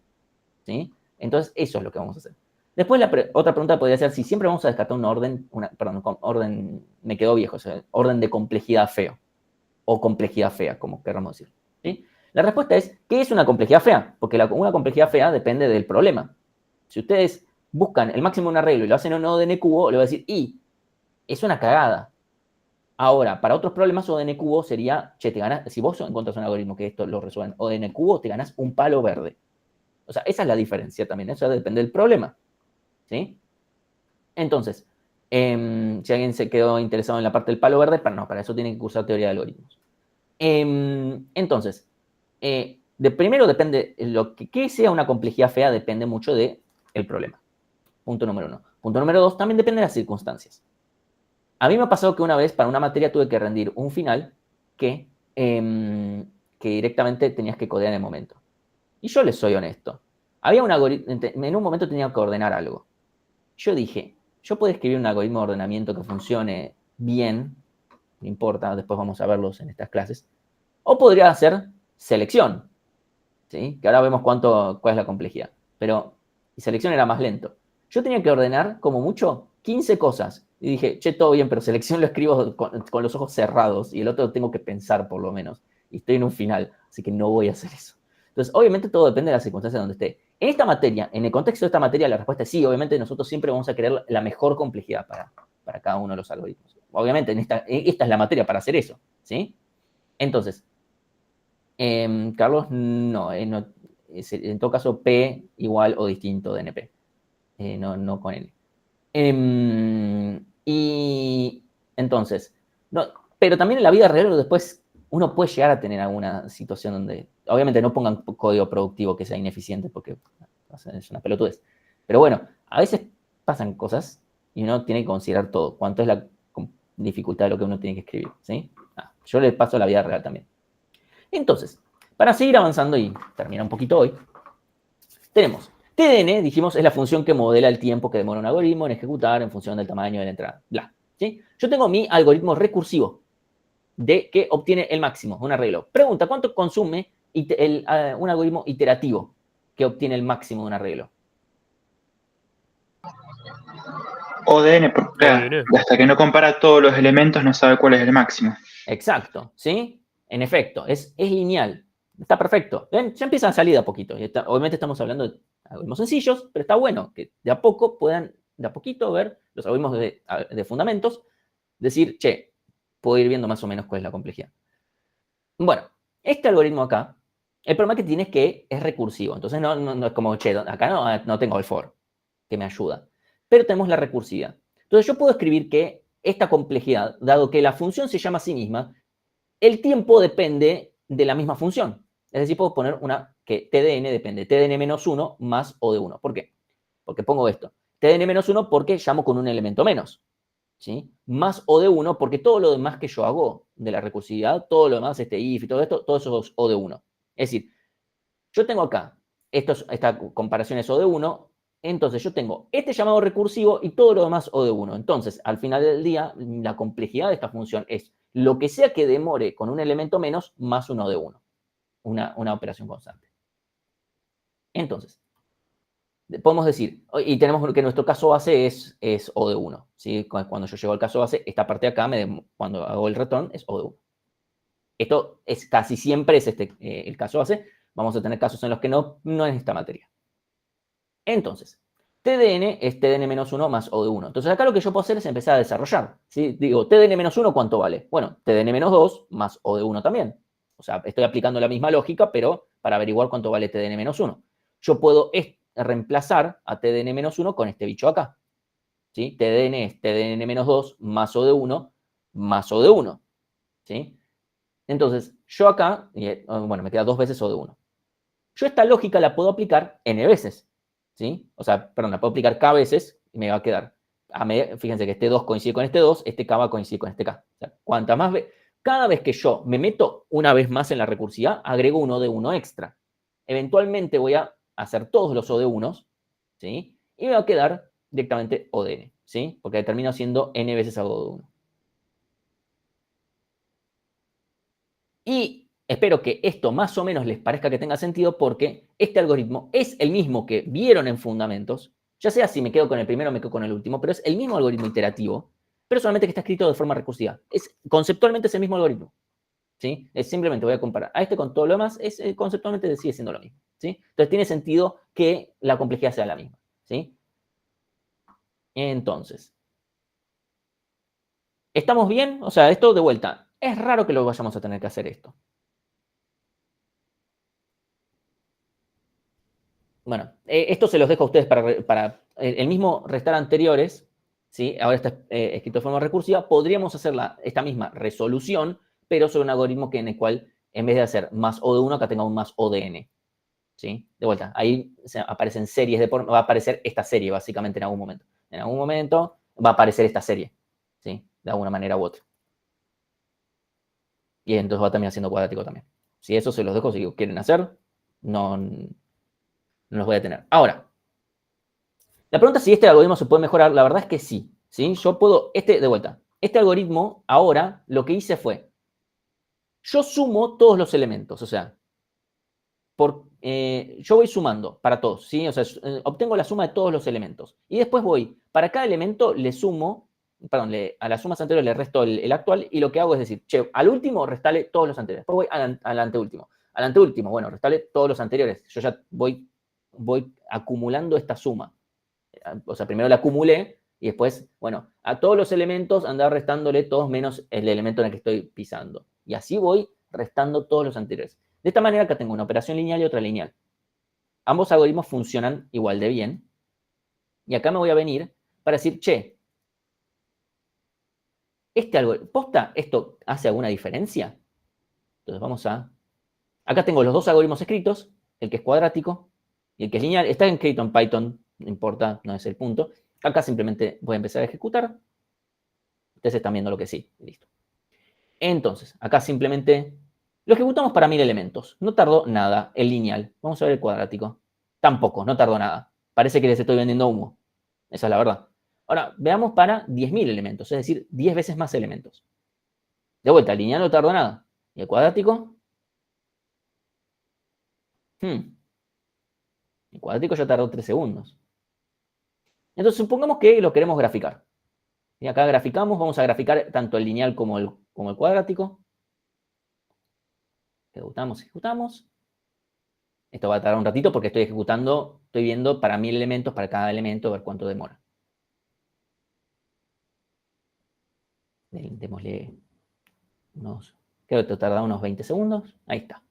¿Sí? Entonces, eso es lo que vamos a hacer. Después, otra pregunta podría ser si siempre vamos a descartar un orden, me quedó viejo, o sea, orden de complejidad feo. O complejidad fea, como queramos decir. ¿Sí? La respuesta es, ¿qué es una complejidad fea? Porque una complejidad fea depende del problema. Si ustedes buscan el máximo de un arreglo y lo hacen en un ODN cubo, le voy a decir, es una cagada. Ahora, para otros problemas, ODN cubo sería, che, si vos encontrás un algoritmo que esto lo resuelve en ODN cubo, te ganás un palo verde. O sea, esa es la diferencia también, eso depende del problema. ¿Sí? Entonces, si alguien se quedó interesado en la parte del palo verde, para eso tiene que cursar teoría de algoritmos. Entonces, primero depende, que sea una complejidad fea depende mucho del problema. Punto número 1. Punto número 2, también depende de las circunstancias. A mí me ha pasado que una vez para una materia tuve que rendir un final que directamente tenías que codear en el momento. Y yo les soy honesto. Había un algoritmo, en un momento tenía que ordenar algo. Yo dije, yo puedo escribir un algoritmo de ordenamiento que funcione bien, no importa, después vamos a verlos en estas clases, o podría hacer selección, ¿sí? Que ahora vemos cuál es la complejidad. Pero selección era más lento. Yo tenía que ordenar, como mucho, 15 cosas. Y dije, che, todo bien, pero selección lo escribo con los ojos cerrados y el otro tengo que pensar por lo menos. Y estoy en un final, así que no voy a hacer eso. Entonces, obviamente todo depende de las circunstancias donde esté. En esta materia, en el contexto de esta materia, la respuesta es sí. Obviamente nosotros siempre vamos a querer la mejor complejidad para cada uno de los algoritmos. Obviamente, esta es la materia para hacer eso, ¿sí? Entonces, Carlos, no, en todo caso, P igual o distinto de NP. No con N. Y entonces, no, pero también en la vida real después uno puede llegar a tener alguna situación donde, obviamente no pongan código productivo que sea ineficiente porque es una pelotudez. Pero bueno, a veces pasan cosas y uno tiene que considerar todo, cuánto es la dificultad de lo que uno tiene que escribir, ¿sí? Yo le paso a la vida real también. Entonces, para seguir avanzando y terminar un poquito hoy, tenemos TDN, dijimos, es la función que modela el tiempo que demora un algoritmo en ejecutar en función del tamaño de la entrada. Bla, ¿sí? Yo tengo mi algoritmo recursivo que obtiene el máximo, un arreglo. Pregunta, ¿cuánto consume un algoritmo iterativo que obtiene el máximo de un arreglo? ODN, porque ODN. hasta que no compara todos los elementos no sabe cuál es el máximo. Exacto, ¿sí? En efecto, es lineal. Está perfecto. ¿Ven? Ya empieza a salir de a poquito. Obviamente estamos hablando de algoritmos sencillos, pero está bueno que de a poco puedan, de a poquito, ver los algoritmos de fundamentos, decir, che, puedo ir viendo más o menos cuál es la complejidad. Bueno, este algoritmo acá, el problema que tiene es que es recursivo. Entonces no es como, che, acá no tengo el for, que me ayuda. Pero tenemos la recursividad. Entonces yo puedo escribir que esta complejidad, dado que la función se llama a sí misma, el tiempo depende de la misma función. Es decir, puedo poner que TDN depende de TDN-1 más O de 1. ¿Por qué? Porque pongo esto. TDN-1 porque llamo con un elemento menos. ¿Sí? Más O de 1 porque todo lo demás que yo hago de la recursividad, todo lo demás, if y todo esto, todo eso es O de 1. Es decir, yo tengo acá, esta comparación es O de 1, entonces yo tengo este llamado recursivo y todo lo demás O de 1. Entonces, al final del día, la complejidad de esta función es lo que sea que demore con un elemento menos más un O de 1. Una operación constante. Entonces, podemos decir, y tenemos que nuestro caso base es O de 1. ¿Sí? Cuando yo llego al caso base, esta parte de acá, cuando hago el return, es O de 1. Esto es casi siempre es el caso base. Vamos a tener casos en los que no es esta materia. Entonces, TDN es TDN-1 más O de 1. Entonces acá lo que yo puedo hacer es empezar a desarrollar. ¿Sí? Digo, TDN-1, ¿cuánto vale? Bueno, TDN-2 más O de 1 también. O sea, estoy aplicando la misma lógica, pero para averiguar cuánto vale TDN-1. Yo puedo reemplazar a TDN-1 con este bicho acá. ¿Sí? TDN es TDN-2 más O de 1 más O de 1. ¿Sí? Entonces, yo acá, bueno, me queda 2 veces O de 1. Yo esta lógica la puedo aplicar n veces. ¿Sí? O sea, perdón, la puedo aplicar k veces y me va a quedar. Fíjense que este 2 coincide con este 2, este k va a coincidir con este k. O sea, cuantas más veces. Cada vez que yo me meto una vez más en la recursividad, agrego un O de 1 extra. Eventualmente voy a hacer todos los O de 1, ¿sí? Y me va a quedar directamente O de n, ¿sí? Porque termino haciendo n veces O de 1. Y espero que esto más o menos les parezca que tenga sentido porque este algoritmo es el mismo que vieron en fundamentos, ya sea si me quedo con el primero o me quedo con el último, pero es el mismo algoritmo iterativo, pero solamente que está escrito de forma recursiva. Conceptualmente es el mismo algoritmo. ¿Sí? Simplemente voy a comparar a este con todo lo demás, conceptualmente sigue siendo lo mismo. ¿Sí? Entonces tiene sentido que la complejidad sea la misma. ¿Sí? Entonces, ¿estamos bien? O sea, esto de vuelta, es raro que lo vayamos a tener que hacer esto. Bueno, esto se los dejo a ustedes para el mismo restar anteriores, ¿sí? Ahora está escrito de forma recursiva. Podríamos hacer esta misma resolución, pero sobre un algoritmo en el cual, en vez de hacer más O de 1, acá tenga un más O de n. ¿Sí? De vuelta, ahí aparecen series va a aparecer esta serie, básicamente, en algún momento. En algún momento va a aparecer esta serie, ¿sí? De alguna manera u otra. Y entonces va también haciendo cuadrático también. Si eso se los dejo, si quieren hacer, no los voy a tener. Ahora, la pregunta es si este algoritmo se puede mejorar. La verdad es que sí. ¿Sí? Yo puedo, de vuelta, este algoritmo ahora lo que hice fue, yo sumo todos los elementos, o sea, yo voy sumando para todos, ¿sí? O sea, obtengo la suma de todos los elementos. Y después voy, para cada elemento le sumo, perdón, a las sumas anteriores le resto el actual, y lo que hago es decir, che, al último restale todos los anteriores. Después voy al anteúltimo. Al anteúltimo, bueno, restale todos los anteriores. Yo ya voy acumulando esta suma. O sea, primero la acumulé, y después, bueno, a todos los elementos andar restándole todos menos el elemento en el que estoy pisando. Y así voy restando todos los anteriores. De esta manera acá tengo una operación lineal y otra lineal. Ambos algoritmos funcionan igual de bien. Y acá me voy a venir para decir, che, este algoritmo, ¿posta esto hace alguna diferencia? Entonces vamos a... Acá tengo los dos algoritmos escritos, el que es cuadrático y el que es lineal. Está escrito en Python, no importa, no es el punto. Acá simplemente voy a empezar a ejecutar. Ustedes están viendo lo que sí, listo. Entonces, acá simplemente lo ejecutamos para 1000 elementos. No tardó nada el lineal. Vamos a ver el cuadrático. Tampoco, no tardó nada. Parece que les estoy vendiendo humo. Esa es la verdad. Ahora, veamos para 10.000 elementos, es decir, 10 veces más elementos. De vuelta, el lineal no tardó nada. ¿Y el cuadrático? El cuadrático ya tardó 3 segundos. Entonces, supongamos que lo queremos graficar. Y acá graficamos, vamos a graficar tanto el lineal como el cuadrático. Ejecutamos. Esto va a tardar un ratito porque estoy viendo para 1000 elementos, para cada elemento, a ver cuánto demora. Démosle creo que tarda unos 20 segundos. Ahí está.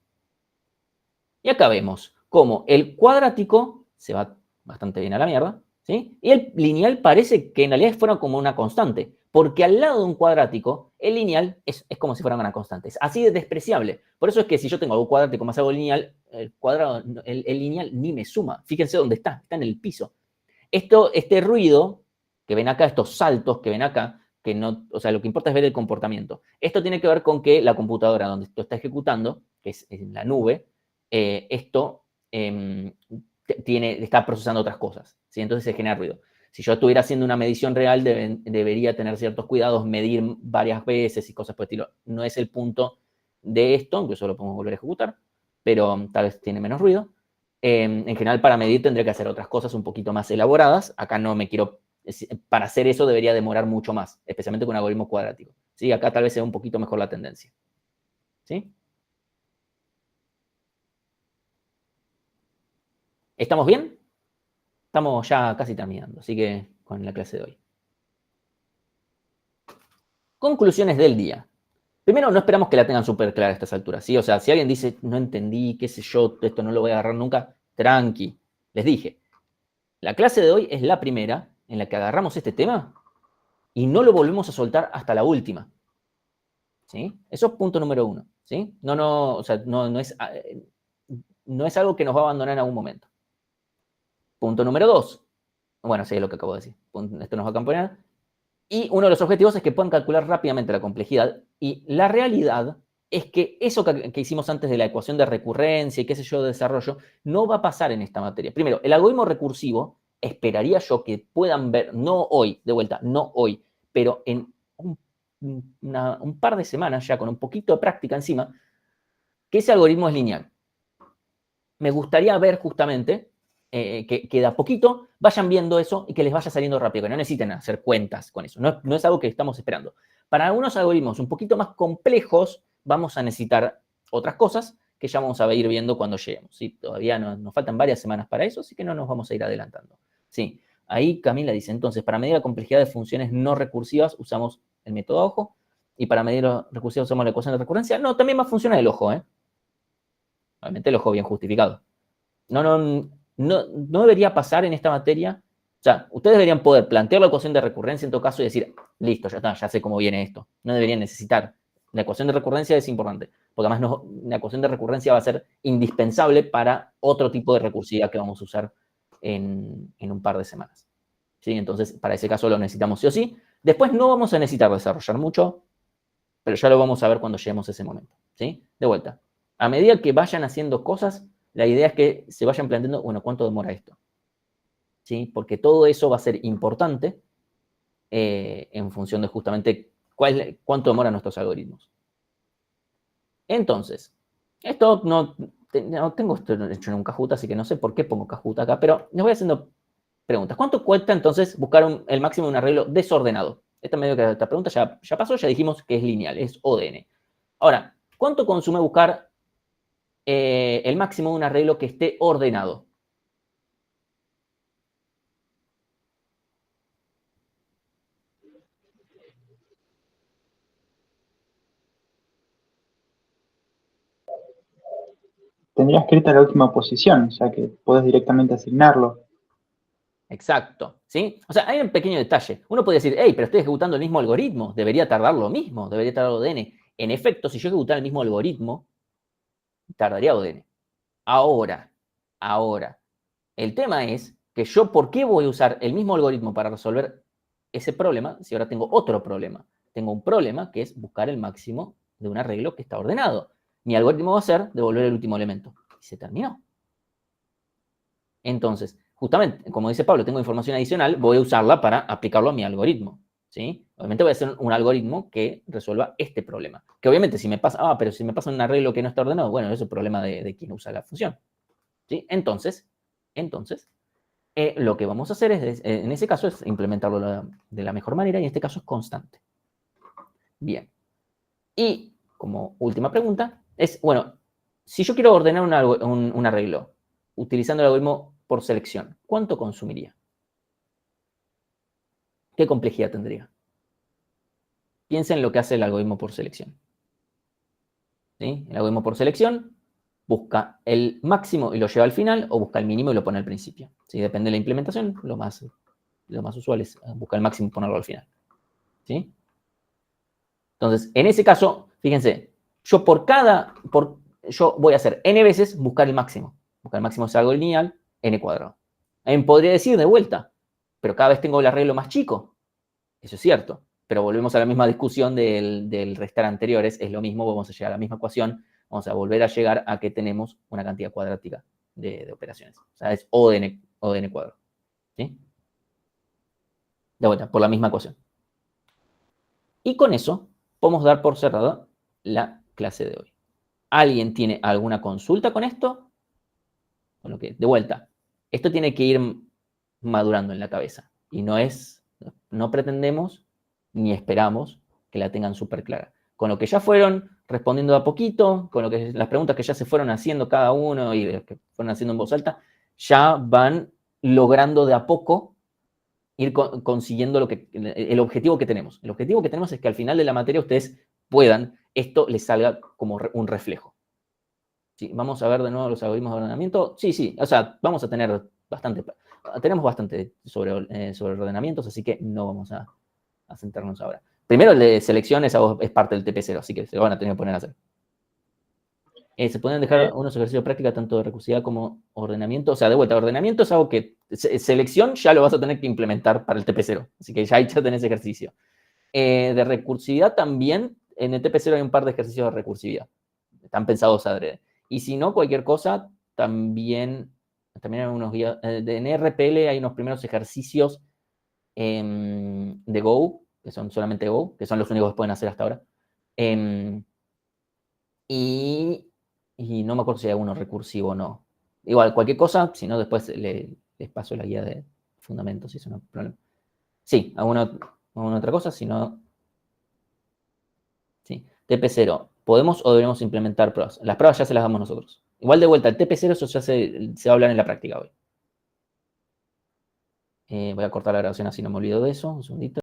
Y acá vemos cómo el cuadrático se va bastante bien a la mierda, ¿sí? Y el lineal parece que en realidad fuera como una constante, porque al lado de un cuadrático, el lineal es como si fuera una constante. Es así de despreciable. Por eso es que si yo tengo algo cuadrático más algo lineal, el lineal ni me suma. Fíjense dónde está en el piso. Este ruido que ven acá, estos saltos que ven acá, que no, o sea, lo que importa es ver el comportamiento. Esto tiene que ver con que la computadora donde esto está ejecutando, que es en la nube, está procesando otras cosas, ¿sí? Entonces se genera ruido. Si yo estuviera haciendo una medición real, debería tener ciertos cuidados, medir varias veces y cosas por el estilo. No es el punto de esto, incluso lo podemos volver a ejecutar, pero tal vez tiene menos ruido. En general, para medir tendré que hacer otras cosas un poquito más elaboradas. Acá no me quiero... Para hacer eso debería demorar mucho más, especialmente con un algoritmo cuadrático. ¿Sí? Acá tal vez sea un poquito mejor la tendencia. ¿Sí? ¿Estamos bien? Estamos ya casi terminando, así que con la clase de hoy. Conclusiones del día. Primero, no esperamos que la tengan súper clara a estas alturas, ¿sí? O sea, si alguien dice, no entendí, qué sé yo, esto no lo voy a agarrar nunca, tranqui. Les dije, la clase de hoy es la primera en la que agarramos este tema y no lo volvemos a soltar hasta la última. ¿Sí? Eso es punto número 1. ¿Sí? O sea, no es algo que nos va a abandonar en algún momento. Punto número 2. Bueno, sí, es lo que acabo de decir. Esto nos va a acompañar. Y uno de los objetivos es que puedan calcular rápidamente la complejidad. Y la realidad es que eso que hicimos antes de la ecuación de recurrencia y qué sé yo de desarrollo, no va a pasar en esta materia. Primero, el algoritmo recursivo, esperaría yo que puedan ver, no hoy, de vuelta, no hoy, pero en un par de semanas ya, con un poquito de práctica encima, que ese algoritmo es lineal. Me gustaría ver justamente que de a poquito vayan viendo eso y que les vaya saliendo rápido, que no necesiten hacer cuentas con eso. No es algo que estamos esperando. Para algunos algoritmos un poquito más complejos, vamos a necesitar otras cosas que ya vamos a ir viendo cuando lleguemos. ¿Sí? Todavía nos faltan varias semanas para eso, así que no nos vamos a ir adelantando. Sí. Ahí Camila dice, entonces, para medir la complejidad de funciones no recursivas usamos el método ojo, y para medir la recursiva usamos la ecuación de recurrencia. No, también más funciona el ojo, ¿eh? Obviamente el ojo bien justificado. No debería pasar en esta materia O sea, ustedes deberían poder plantear la ecuación de recurrencia en todo caso y decir, listo, ya está, ya sé cómo viene esto. No deberían necesitar. La ecuación de recurrencia es importante, porque además la ecuación de recurrencia va a ser indispensable para otro tipo de recursividad que vamos a usar en un par de semanas. ¿Sí? Entonces, para ese caso lo necesitamos sí o sí. Después no vamos a necesitar desarrollar mucho, pero ya lo vamos a ver cuando lleguemos a ese momento. ¿Sí? De vuelta. A medida que vayan haciendo cosas, la idea es que se vayan planteando, bueno, ¿cuánto demora esto? ¿Sí? Porque todo eso va a ser importante en función de justamente cuánto demoran nuestros algoritmos. Entonces, esto no tengo esto hecho en un Kahoot, así que no sé por qué pongo Kahoot acá, pero les voy haciendo preguntas. ¿Cuánto cuesta entonces buscar el máximo de un arreglo desordenado? Esta pregunta ya pasó, ya dijimos que es lineal, es ODN. Ahora, ¿cuánto consume buscar el máximo de un arreglo que esté ordenado? Tendría escrita la última posición, o sea que podés directamente asignarlo. Exacto, ¿sí? O sea, hay un pequeño detalle. Uno puede decir, hey, pero estoy ejecutando el mismo algoritmo, debería tardar lo mismo, debería tardar ODN. En efecto, si yo ejecutara el mismo algoritmo, tardaría ODN. Ahora, el tema es que yo, ¿por qué voy a usar el mismo algoritmo para resolver ese problema si ahora tengo otro problema? Tengo un problema que es buscar el máximo de un arreglo que está ordenado. Mi algoritmo va a ser devolver el último elemento. Y se terminó. Entonces, justamente, como dice Pablo, tengo información adicional, voy a usarla para aplicarlo a mi algoritmo. ¿Sí? Obviamente voy a hacer un algoritmo que resuelva este problema. Que obviamente si me pasa, pero si me pasa un arreglo que no está ordenado, bueno, eso es el problema de quien usa la función. ¿Sí? Entonces, lo que vamos a hacer en ese caso es implementarlo de la mejor manera y en este caso es constante. Bien. Y como última pregunta es, bueno, si yo quiero ordenar un arreglo utilizando el algoritmo por selección, ¿cuánto consumiría? ¿Qué complejidad tendría? Piensen en lo que hace el algoritmo por selección. ¿Sí? El algoritmo por selección busca el máximo y lo lleva al final, o busca el mínimo y lo pone al principio. ¿Sí? Depende de la implementación, lo más usual es buscar el máximo y ponerlo al final. ¿Sí? Entonces, en ese caso, fíjense, yo yo voy a hacer n veces buscar el máximo. Buscar el máximo es algo lineal, n cuadrado. Alguien podría decir de vuelta, pero cada vez tengo el arreglo más chico. Eso es cierto, pero volvemos a la misma discusión del restar anteriores. Es lo mismo, vamos a llegar a la misma ecuación, vamos a volver a llegar a que tenemos una cantidad cuadrática de operaciones. O sea, es O de n cuadrado. ¿Sí? De vuelta, por la misma ecuación. Y con eso podemos dar por cerrada la clase de hoy. ¿Alguien tiene alguna consulta con esto? Bueno, que, de vuelta, esto tiene que ir madurando en la cabeza. Y no pretendemos ni esperamos que la tengan súper clara. Con lo que ya fueron respondiendo a poquito, con las preguntas que ya se fueron haciendo cada uno y que fueron haciendo en voz alta, ya van logrando de a poco ir consiguiendo el objetivo que tenemos. El objetivo que tenemos es que al final de la materia ustedes puedan, esto les salga como un reflejo. ¿Sí? Vamos a ver de nuevo los algoritmos de ordenamiento. Sí, o sea, vamos a tener tenemos bastante sobre ordenamientos, así que no vamos a centrarnos ahora. Primero el de selección es parte del TP0, así que se lo van a tener que poner a hacer. Se pueden dejar unos ejercicios de práctica tanto de recursividad como ordenamiento. O sea, de vuelta, ordenamiento es algo que selección ya lo vas a tener que implementar para el TP0. Así que ya tenés ejercicio. De recursividad también, en el TP0 hay un par de ejercicios de recursividad. Están pensados adrede. Y si no, cualquier cosa, también hay unos guías. En RPL hay unos primeros ejercicios de Go, que son solamente Go, que son los únicos que pueden hacer hasta ahora. Y no me acuerdo si hay alguno recursivo o no. Igual, cualquier cosa, si no, después les paso la guía de fundamentos, si eso no es un problema. Sí, alguna otra cosa, si no. Sí, TP0. ¿Podemos o debemos implementar pruebas? Las pruebas ya se las damos nosotros. Igual de vuelta, el TP0 eso ya se va a hablar en la práctica hoy. Voy a cortar la grabación así no me olvido de eso. Un segundito.